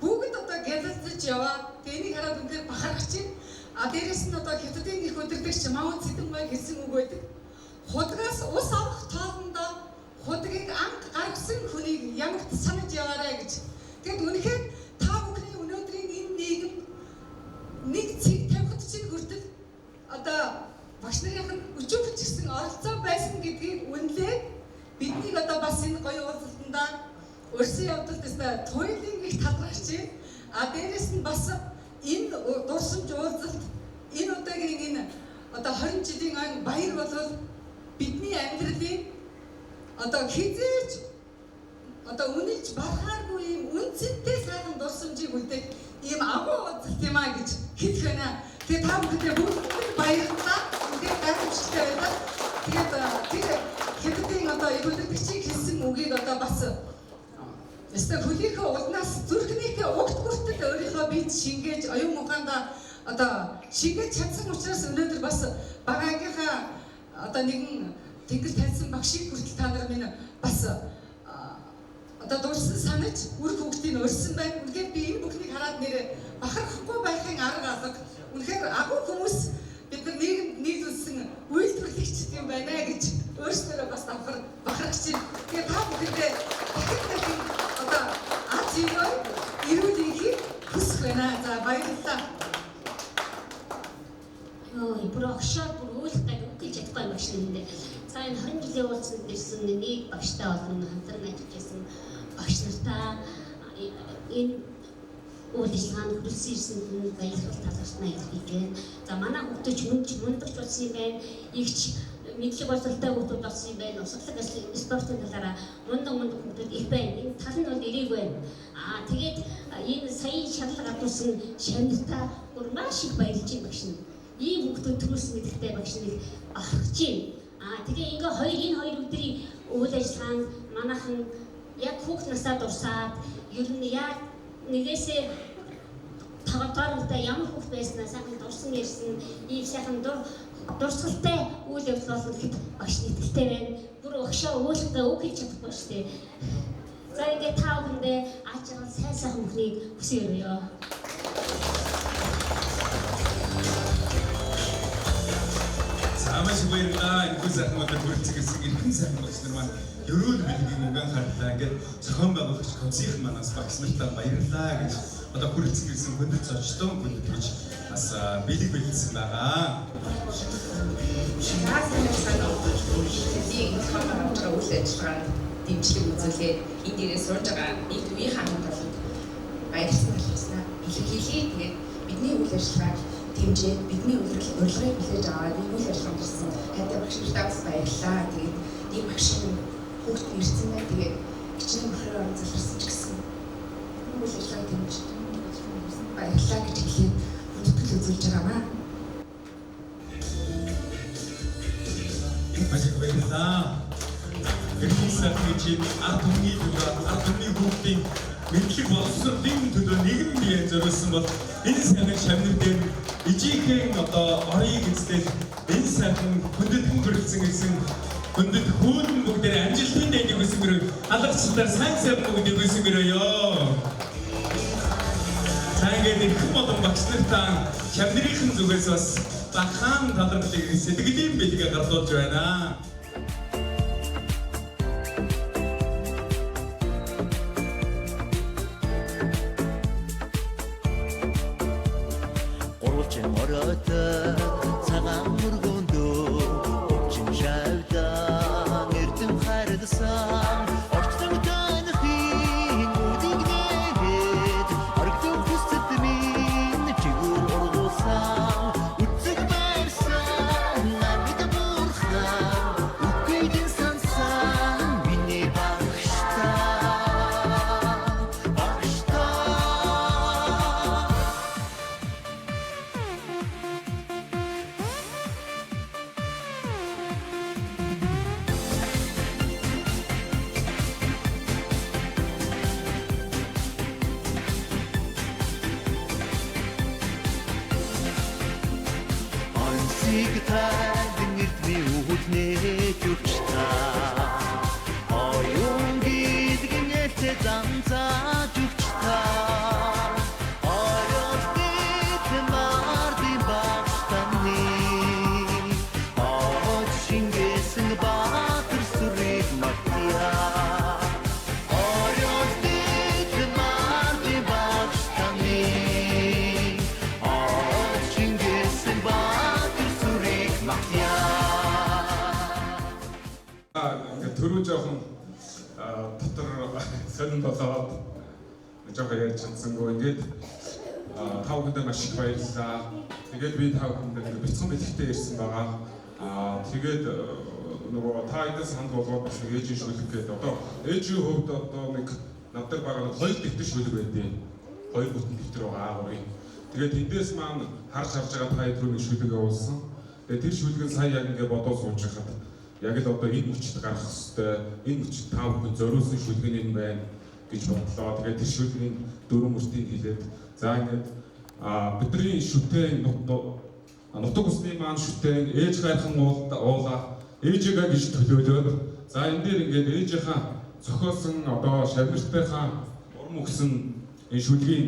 бүгд гялалцаж яваад тэнийг хараад үнээр бахархаж байна. Дээрээс нь хятадын их удирдагч Мао Цзэдун хэлсэн үг байдаг. Худгаас ус авах тоолондоо худгийг анх гаргасан хүнийг ямагт санаж яваарай гэж. Тэгэд үнэхээр та бүхний өнөөдрийн энэ нийгэм нэг цэг тавихад чинь хүртэл багш нарын өчигч гэсэн оролцоо байсан гэдгийг үнэлээд биднийг бас энэ гоё уулзалтандаа өрсөн явдалд туйлын их талархаж байна. Дээрээс нь бас энэ дурсамж уулзалт энэ удаагийн энэ 20 жилийн баяр болвол бидний амьдралын хизээч үнэлж барахааргүй юм үнцэнтэй сайхан дурсамжийг үлдээх ийм агуу уулзалт юм а гэж хэлэх байна. Тэгээд та бүхэндээ бүгд баярлалаа. Үнэхээр гайхамшигтай байна. Өөрийнхөө улнаас зүрхнийхээ угт бүртэд өөрийнхөө бие шингээж оюун ухаандаа одоо шингээж чадсан учраас өнөөдөр бас багаагийнхаа одоо нэгэн тэнгэр таньсан багшийг хүртэл та нар минь бас одоо дурсан санаж үр хөвгтийг өрсөн байна. Үнэхээр би энэ бүхнийг хараад нэр бахархахгүй байхын арга алга. Үнэхээр агуу хүмүүс бид нар нийгэмд нийлүүлсэн үйлдвэрлэгч юм байна гэж өөрсдөө бас бахархаж байна. Тэгээ та бүхэндээ дахин одоо азиной эрүүл энхийг хүсэх байна. За баярлалаа. Бүр огшоод бүр үйлдэх гэж чадахгүй юм шиг нэ. За энэ 20 жилийн уулзсан дэрсэн нэг багштай олон хамтран ажиллаж байсан багш нартаа энэ үйл ажиллагаанд хүрэлцэн ирсэнд баярлалт талархнаа илэрхийлээ. За манай хүмүүс мундагч болсон юм байна. Игч мэдлэг боловсролтой хүмүүс болсон юм байна. Усгалаг спортын талаараа мундаг хүмүүс их байна. Энэ тал нь бол эрэг байна. Тэгээд энэ сая шаналга авсан шанартаа бүр маш их баярлж байна багш нь. Ийм хүмүүс төрүүлсэн гэдэгтэй багш нэг ахарч байна. Тэгээ ингээ энэ хоёр өдрийн үйл ажиллагаанд манайхан яг хүүхд насаа дурсаад ер нь яг нэгээсээ тавтаартай ямар хүүхд байснаа сайхан дурсан ярьсан ийм сайхан дурсгалтай үйл явдал болно гэхэд багш нэтгэлтэй байна. Бүр өгшөө уултаа үг хийж чадахгүй шүү дээ. За ингээ та бүхэндээ аачаал сайн бүхнийг хүсье. Амаш баярлалаа. Энэ сайхан өдөр бүрэлдэхүүн ирхэн сайхан багш нар маань ерөөл билгийн угаан харлаа. Ингээд зохион байгуулагч концерт манаас багш нартаа баярлалаа гэж одоо хүрэлцэн ирсэн хүндэт зочдоо хүндэт гэж бас бэлэг бэлдсэн байгаа. Үйл ажиллагаанд дэмжлэг үзүүлээ. Энд дээрээ сууж байгаа нэг үеийн хаан толгойд баярлсан талхаснаа илэрхийлээ. Тэгээд бидний үйл ажиллагааг дэмжээд бидний урилгыг хүлээж аваад нэг үйл ажиллагаанд ирсэн хайртай багш нартаа бас баярлалаа. Тэгээд ийм багшийн хүүхд ирсэн байна. Тэгээд хичнээн бүрхээр орон заларсан ч гэсэн үйл ажиллагааг дэмжиж баярлалаа гэж хэлээд хүндэтгэл үзүүлж байгаамаа. Баярлалаа. Баярлалаа. Гэрхийсэн чинь атомны хүүхдийн мэдлэг боловсролын төлөө нэгэн биеэ зориулсан бол энэ сайхан шавнар дээр ижихэн одоо орыг эзлээд энэ сайхан хүндэтгэн хүрэлцэн гэсэн хүндэт хөөрөн бүгдээр амжилтын дэйг хүсмээр алгацлаар сайн бүгдийг хүсмээр ёо. Цагийн их болон багш нартаа шавнарын зүгээс бас бахан талархлыг сэтгэлийн бэлгээ гарлуулж байна. цагаан мөргөндөө өвчин шавдан эрдэм хайрдсан орцсон танхин үдиг нэрээд оргидон хүсэт минь чигүүр ургуулсан үцэг байрсан намид бүрхан үгүйдэн сансан миний багштаа Төрөө жоохон дотор сонин болоод жоохон яаж чадсангүй. Ингээд та бүхэндээ маш их баярлалаа. Тэгээд би та бүхэндээ бяцхан бэлэгтэй ирсэн байгаа. Тэгээд нөгөө та эдээс санд болоод бас ээжийн шүлэг гэдэг. Одоо ээжийн хувьд одоо нэг надад байгаа нэг 2 дэвтэр шүлэг байдیں۔ 2 бүтэн дэвтэр байгаа агуурын. Тэгээд эндээс маань харж байгаа та эдрүү нэг шүлэг явуулсан. Тэгээд тэр шүлгийг сая яг ингээд бодоо сууж хахад яг л одоо энэ хүчит гарах хэвээр энэ хүчит та бүхэн зориулсан шүлгэн энэ байна. гэж бодлоо. Тэгээд тэр шүлгийн дөрвөн мөртийг хэлээд за ингээд бидний шүтэн нутаг усны маань шүтэн ээж хайрхан уулаа ээжигээ гэж төлөөлөөд за энэ дээр ингээд ээжийнхаа зохиосон одоо шавнартайхаа урам өгсөн энэ шүлгийн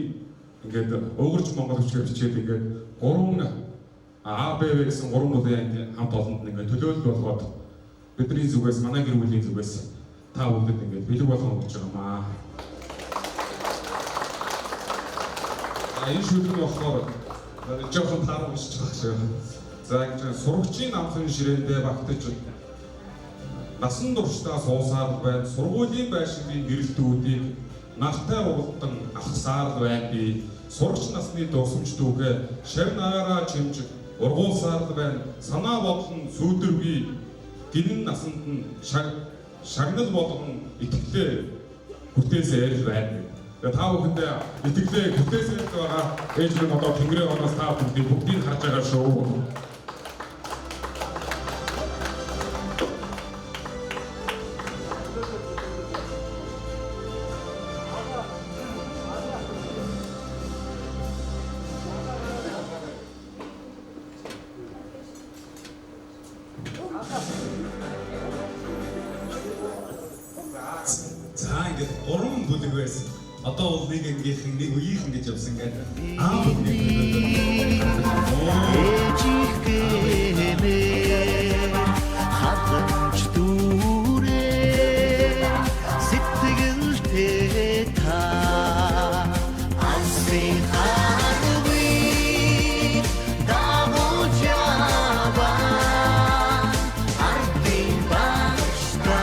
ингээд өвгөрч монгол хүчээр бичээд ингээд 3 АБВ гэсэн 3 бүлээн хамт олонд ингээд төлөөлөл болгоод бидний зүгээс манай гэр бүлийн зүгээс та бүхэнд ингээд бэлэг болгон өгч байгаамаа. Энэ шүлэг болохоор жоохон таарах гэж байгаа шүү. За ингэж сурагчийн намхан ширээндээ багтаж насан туршдаа суусаар байна. Сургуулийн байшингийн гэрэлтүүдийг нартай уралдан алхасаар байна би. Сурагч насны дусамж дүүгээ шав наваараа чимж ургуулсаар байна. Санаа бодлон сүйдэргүй гинэн насанд нь шагнал болгон итгэлээ хүртээсээр байна. Тэгээ та бүхэндээ итгэлээ хүртээсээр байгаа ээж минь одоо тэнгэрийн оноос та бүгдийг харж байгаа шүү. За ингээд 3 бүлэг байсан. Одоо бол нэг ангийнхан нэг үеийнхэн гэж явсан гэдэг. Аа хатамж дүүрээ сэтгэлтэй та амсын харви дагуулж яваа ардын багшта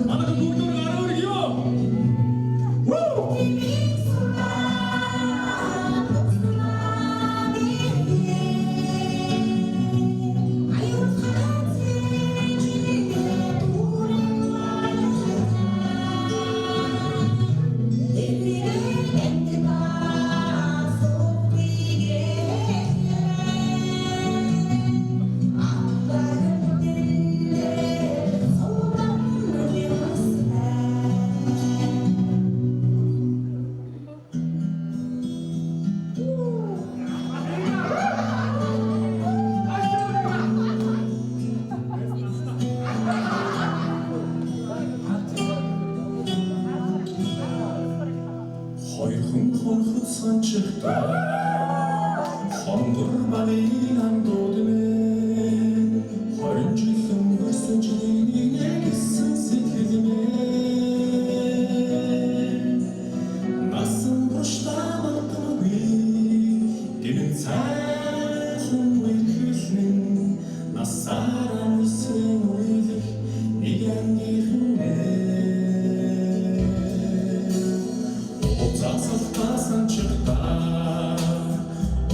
Манай бүгд гараа өргөё. Хоёрхан хонхот санчигтай хонгор багийн андууд мэн 20 жил өнгөрсөн жилийн нэгсэн сэтгэл мэн насан буштамаггүй гинэн цайхан үехэн насааран үсэн үех нэгэн Засалпасан чигта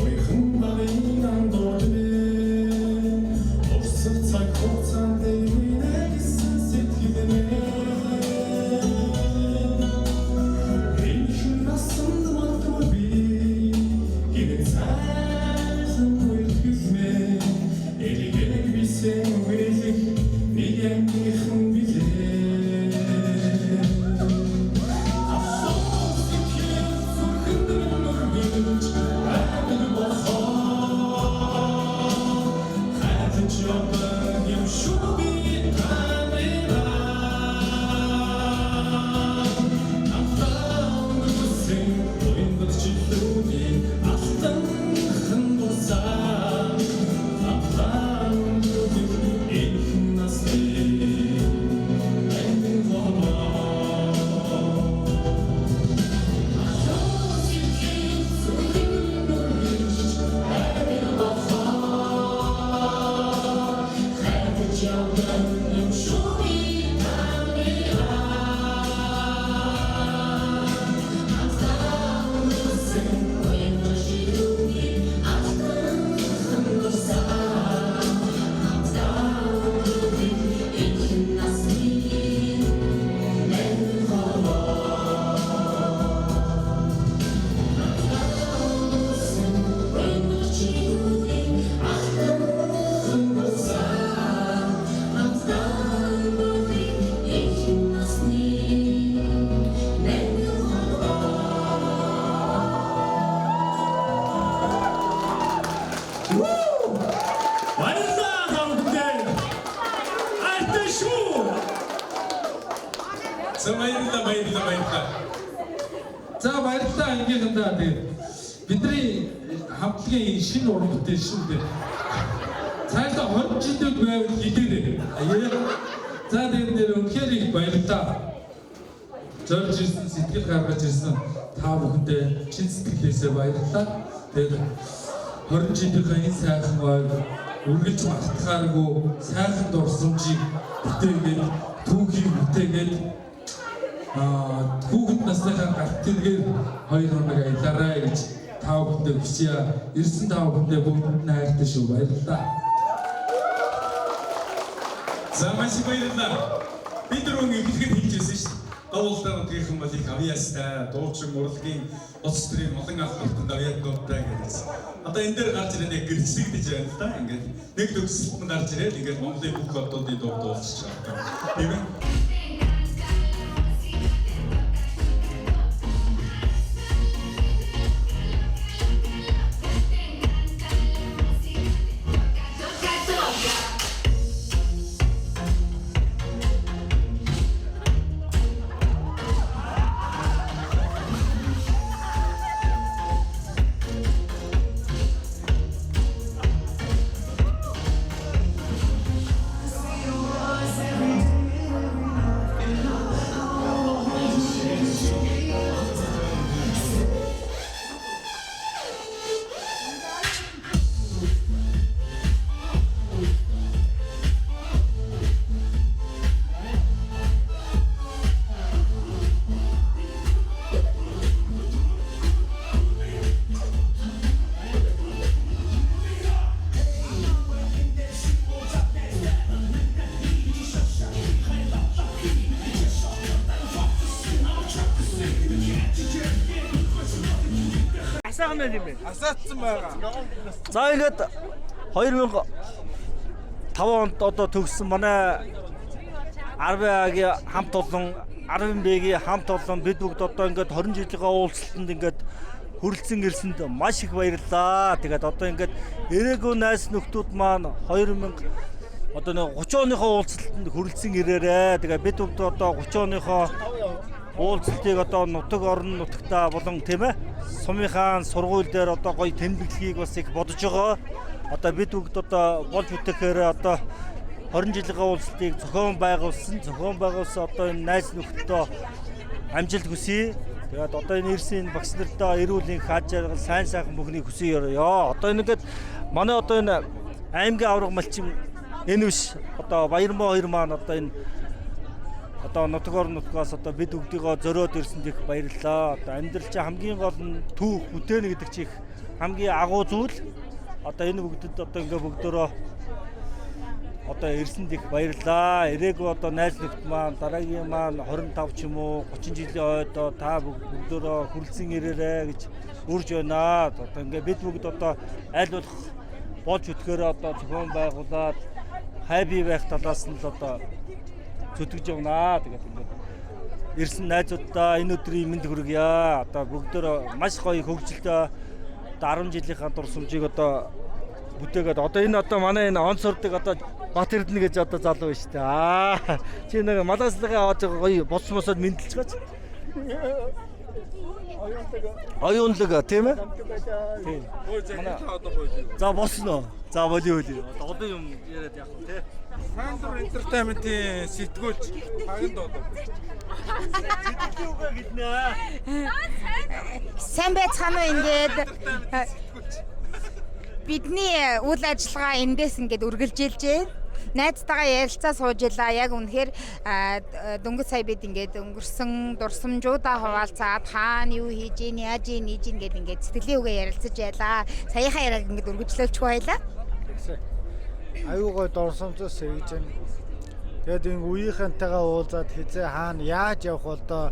ойхон багийн андууд мэн орсог цаг хугацаанд нэгсэн сэтгэл мэн энэ насан магтмаггүй гинэн цайхан үех мэн элэгэн бисэн үех нэгэн За баярлалаа ингээнэ тэгээд бидний хамтлагийн шинэ уран бүтээлчд цаашдаа 20 жилүүд байвал хэлээрэй. За тэгээд үнэхээр их баярлалаа. Зорж ирсэн сэтгэл гаргаж ирсэн та бүхэндээ чин сэтгэлээсээ баярлалаа. Тэгээд 20 жилийнхаа энэ сайхан байг үргэлж мартахааргүй сайхан дурсамжийг бүтээгээд түүхийг бүтээгээд хүүхэд насныхаа гарт тэргээр 2 хоног аялаарай гэж та бүхэндээ хүсье. Ирсэн та бүхэндээ бүгд найртай шүү. Баярлалаа. За маш их баярлалаа. Бид түрүүн ихлэхэд хэлжсэн шүү дээ. Дуулалтаа гэх бол их авьяастай, дуучин урлагийн улс төрийн олон албартанд авьяатнуудтай гэсэн. Одоо энэ дээр гарч ирээд яг гэрчлэгдэж байна л да. Ингээд нэг төгсөлтөнд гарч ирээд ингээд Монголын бүх хотуудын дуу дуулчих шаардлагатай. Тийм ээ. яах нь юм бэ? Асаацсан байгаа. За ингээд 2005 онд одоо төгссөн манай 10-ийн хамт олон 10-ийн хамт олон бид бүгд одоо ингээд 20 жилийн уулзалтанд ингээд хүрэлцэн ирсэнд маш их баярлалаа. Тэгээд одоо ингээд ирээгүй найз нөхдүүд маань 2000 одоо нэг 30 оныхоо уулзалтанд хүрэлцэн ирээрээ. Тэгээд бид бүгд одоо 30 оныхоо уулзалтыг одоо нутаг орон нутагтаа болон тийм ээ сумынхаа сургууль дээр одоо гоё тэмдэглэхийг бас их бодож байгаа. Одоо бид бүгд одоо болж бүтэхээр одоо 20 жилийн уулзалтыг зохион байгуулсан одоо энэ найз нөхдөдөө амжилт хүсье. Тэгээд одоо энэ ирсэн багш нартаа эрүүл энх хаж жаргал сайн сайхан бүхнийг хүсье ёо. Одоо ингээд манай одоо энэ аймгийн авраг малчин энэ биш одоо Баярмаа хоёр маань одоо энэ одоо нутаг орон нутгаас одоо бид бүгдийгөө зөрөөд ирсэнд их баярлалаа. Одоо амьдрал чинь хамгийн гол нь түүх бүтээнэ гэдэг чих хамгийн агуу зүйл. Одоо энэ бүгдэд одоо ингээ бүгдөө одоо ирсэнд их баярлалаа. Ирээгүй одоо найз нөхд маань дараагийн маань 25 ч юм уу 30 жилийн ойдоо та бүгдөө хүрэлцэн ирээрэй гэж үрж байна. Одоо ингээ бид бүгд одоо аль болох болж үтгэхээр одоо зохион байгуулад хайби байх талаас нь л одоо зүтгэж явнаа. Тэгээд ингээд ирсэн найзуудаа энэ өдрийн мэнд хүргье. Одоо бүгдөө маш гоё хөгжилтэй 10 жилийнхаа дурсамжийг одоо бүтээгээд одоо энэ одоо манай энэ онцордог одоо Бат Эрдэнэ гэж одоо залуу шүү дээ. Чи нэг малааслагаа аваад гоё болсмосоод мэдлж гаач. Оюунлаг тийм ээ? Тийм. За босно. За болио. Одоо юм яриад яах вэ те? Сандр Entertainment-ийн сэтгүүлч хаганд одоо. Сэтгүүлгээ гиднэ. Сайн байцгаана уу ингээд бидний үйл ажиллагаа эндээс ингээд үргэлжилж байна. Найзтайгаа ярилцаа сууж илаа. Яг үнэхээр дөнгөж сая бид ингээд өнгөрсөн дурсамжуудаа хуваалцаад хаана юу хийж ийн, яаж ийн, ийж ийн гэдэг ингээд сэтгэлийн үгээ ярилцаж байлаа. Саяхан яриаг ингээд үргэлжлүүлчихгүй байлаа. Аюу гой дурсамжаас сэргэж байна. Тэгээд энэ үеийнхэнтэйгээ уулзаад хизээ хаана яаж явах болдоо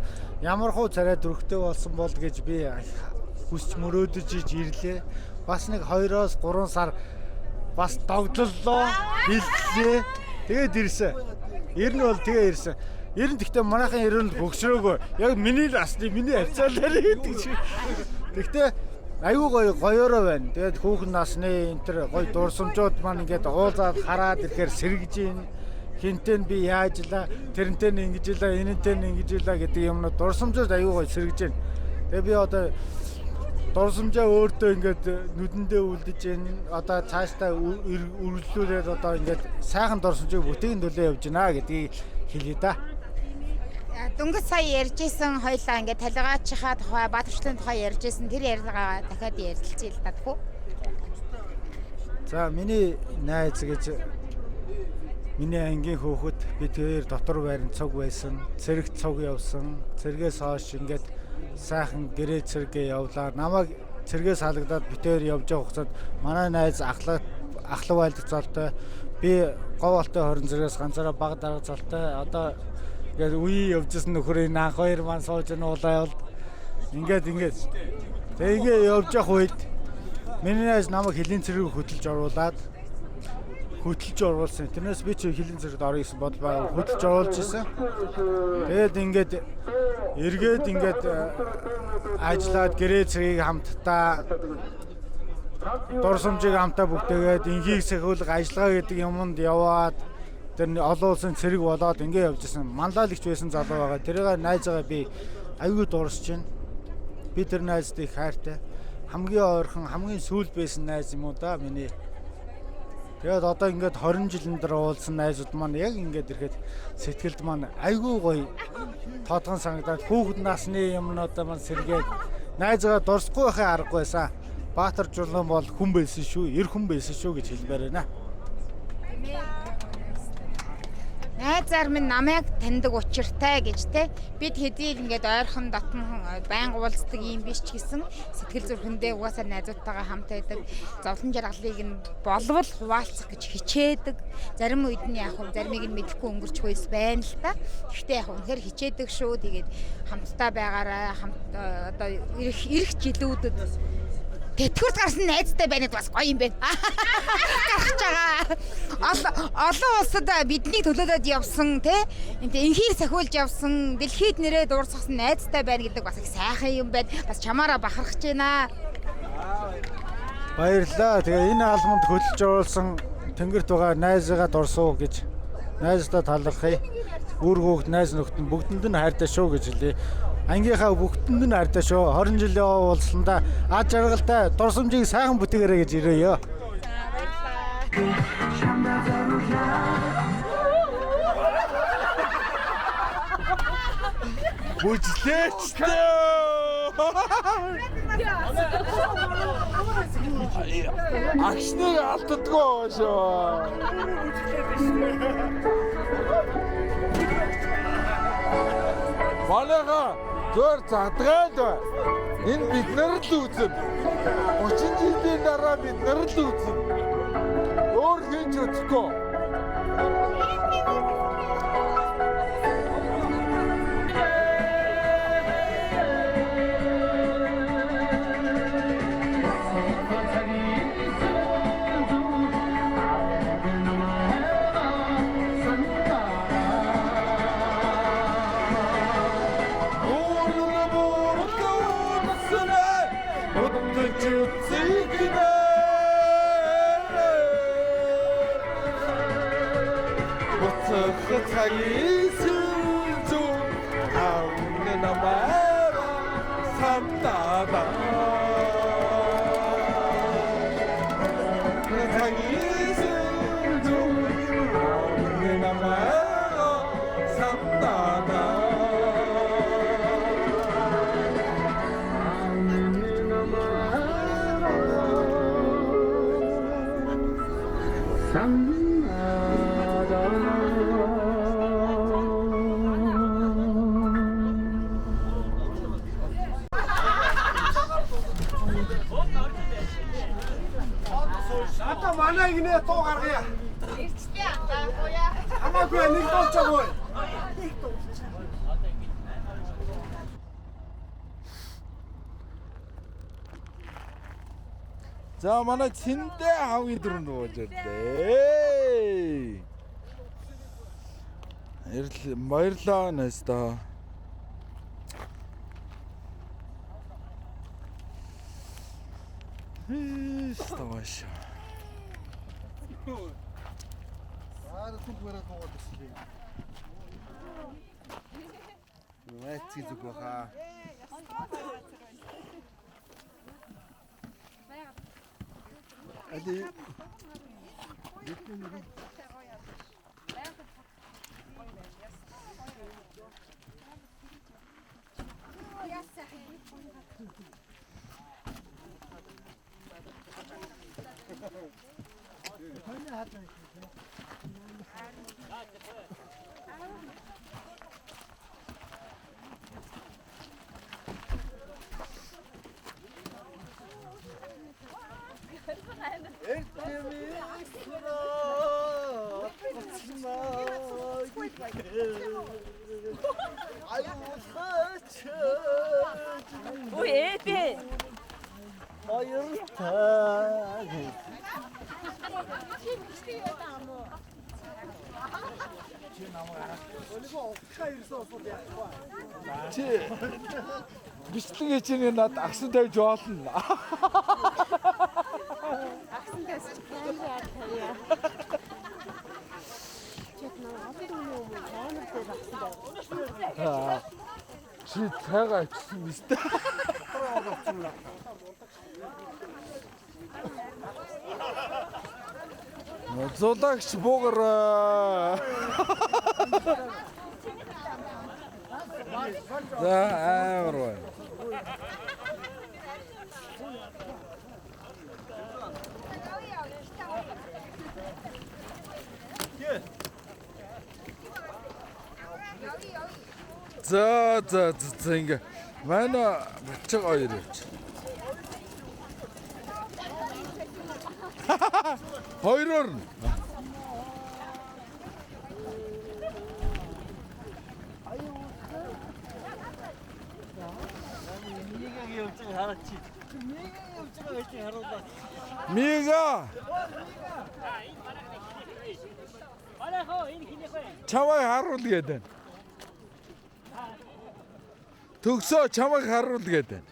ямар хуу царай дөрөвтэй болсон бол гэж би хүсч мөрөөдөж ирлээ. Бас нэг 2-3 сар бас догдлолоо бэлтлээ. Тэгээд ирсэн. Ер нь бол тэгээ ирсэн. Ер нь гэхдээ манайхан ерөөнд бөгшрөөгөө. Яг миний насны миний хавцаалаар гэдэг шиг. Гэхдээ аюу гоёороо байна. Тэгээд хүүхэн насны энэ төр гоё дурсамжууд маань ингээд уулзаад хараад ирэхээр сэргэж ийн. Хинтэн би яажлаа, тэрнтэй ингэж илаа, энэнтэй ингэж илаа гэдэг юмнууд дурсамжууд аюу гоё сэргэж байна. Тэгээд би одоо дурсамжаа өөртөө ингээд нүдэндээ үлдэж байна. Одоо цаашдаа үргэлжлүүлээд одоо ингээд сайхан дурсамжийг бүтээгэн төлөө явж байна гэдгийг хэлье да. Дөнгөж сая ярьжсэн хоёлаа ингээд талигаачихаа тухай Баатарчлалын тухай ярьжсэн тэр яриагаа дахиад ярилцъя л дадгүй. За миний найз гэж миний ангийн хөөхөд бид хоёр дотор байрны цуг байсан. Цэрэг цуг явсан. Цэргээс хойш ингээд сайхан гэрээ цэргээ явлаа. Намайг цэргээс халагдаад битээр явж байгаа хугацаанд манай найз ахлах байлдах залтай. Би говьолтой 20 зэрэгс ганцаараа баг дарга залтай. Одоо ингээд үе явжсэн нөхрийн анх хоёр маань сууж уулаа явал ингээд тэгээ явж явах үед миний найз намайг хилийн цэрэг хөдөлж оруулсан. Тэрнээс би ч хилийн цэрэгт орё гэсэн бодлоо хөдөлж оруулж исэн. Тэгээд ингээд эргээд ингээд ажиллаад гэрээ цэгийг хамтдаа дурсамжийг хамтаа бүгдээгээд инхийг сахиулах ажиллагаа гэдэг юмд яваад тэр олон улсын цэрэг болоод ингээд явж исэн. Манлайлагч байсан залуу байгаа. Тэрийг найзгаа би аюул дуурсаж байна. Би тэр найзтай их хайртай. Хамгийн ойрхон, хамгийн сүүл байсан найз юм уу да миний. Тэгээд одоо ингээд 20 жилийн дараа уулзсан найзууд маань яг ингээд ирэхэд сэтгэлд маань айгүй гоё тоодгон санагдаад хүүхэд насны юмнуудаа маань сэргээд найзгаа дурсахгүй байхын аргагүйсэн. Баатар жуулан бол хүн байсан шүү, эр хүн байсан шүү гэж хэлмээр байна. Найзаар минь намайг таньдаг учиртай гэж те бид хэдий ингээд ойрхон дотмон байнга уулздаг юм биш ч гэсэн сэтгэл зүрхэндээ угаасаа найзуудтайгаа хамт байдаг зовлон жаргалыг нь болвол хуваалцах гэж хичээдэг. Зарим үед нь яг заримыг нь мэдэхгүй өнгөрчих үес байна л та. Гэхдээ яг үнэхээр хичээдэг шүү. Тэгээд хамтдаа байгаараа хамт одоо ирэх жилүүдэд тэтгэврт гарсан найзтай байна гэдээ бас гоё юм байна. Гарч байгаа. Олон улсад бидний төлөөлөд явсан тий энхийг сахиулж явсан дэлхийд нэрээ дуурсгасан найзтай байна гэдэг бас их сайхан юм байна. Бас чамаараа бахархаж байна. Баярлалаа. Тэгээ энэ албанд хөтлөж оруулсан тэнгэрт байгаа найзыгаа дурсуу гэж найздаа талархъя. Үр хүүхд найз нөхдөд бүгдэнд нь хайртай шүү гэж хэлье. Ангийнхаа бүгдэнд нь хайртай шүү. 20 жилийн уулзсандаа аж аргалтай дурсамжийг сайхан бүтээгээрэй гэж ирээё. Бүжлээч тээ. Агшныг алддаггүй шүү. Малага зөөр задгаал бай. Энэ бид нар л үзэн. 30 жилийн дараа бид нар л үзэн. Өөр хийж үзэхгүй. За манай цэндээ хавгийн дөрөнд бууж ирлээ. Баярлалаа нэстэ. Ставаш. тут вырод воду себе. Давайте зугоха. Allez. Ой, эпи. Чи бичлэг ээжний над агсан тавьж оолно. Агсан тавьж камера тавья. Чи цайгаа ичсэн биз дээ. Золагч буугараа. За амар бай. За ингээ манай бачиг хоёр явж. Хоёроор нь. Энийг явж хараач. Мига. Чамайг харуул гэдэг. Төгсөө чамайг харуул гэдэг.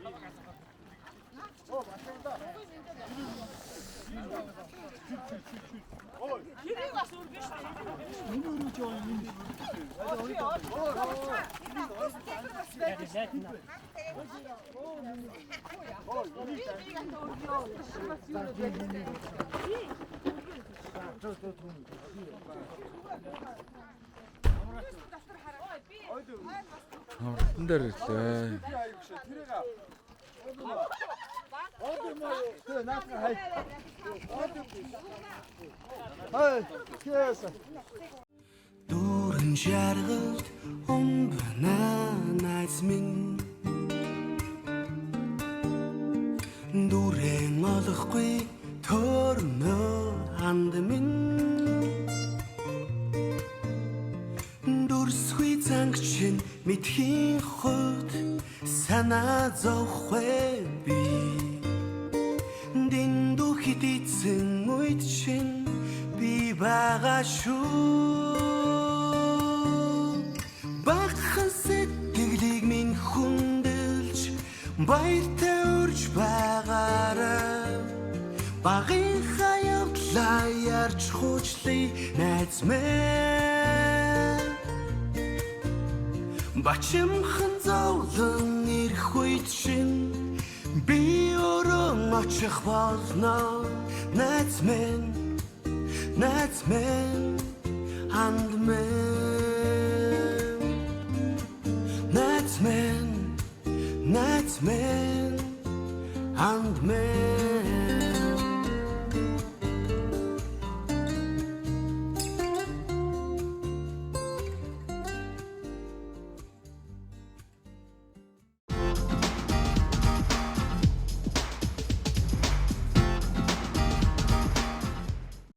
Дэрэлээ. Дүүрэн жаргалд омбна найз минь Дүүрэн олохгүй төрнөө ханд минь Дүрсгүй зангчин мэдхийн хот санаа зовхгүй би Дэндүү хидийцэн үед чинь би байгаа шүү Бахан сэтгэлийг минь хүндэлж баяртай урьж байгаарай Багын хаявдлаа ярьж хуучлаа найз минь Бачимхан зовлон ирэх үед чинь би өөрөө очих болно найз минь ханд минь найз минь ханд минь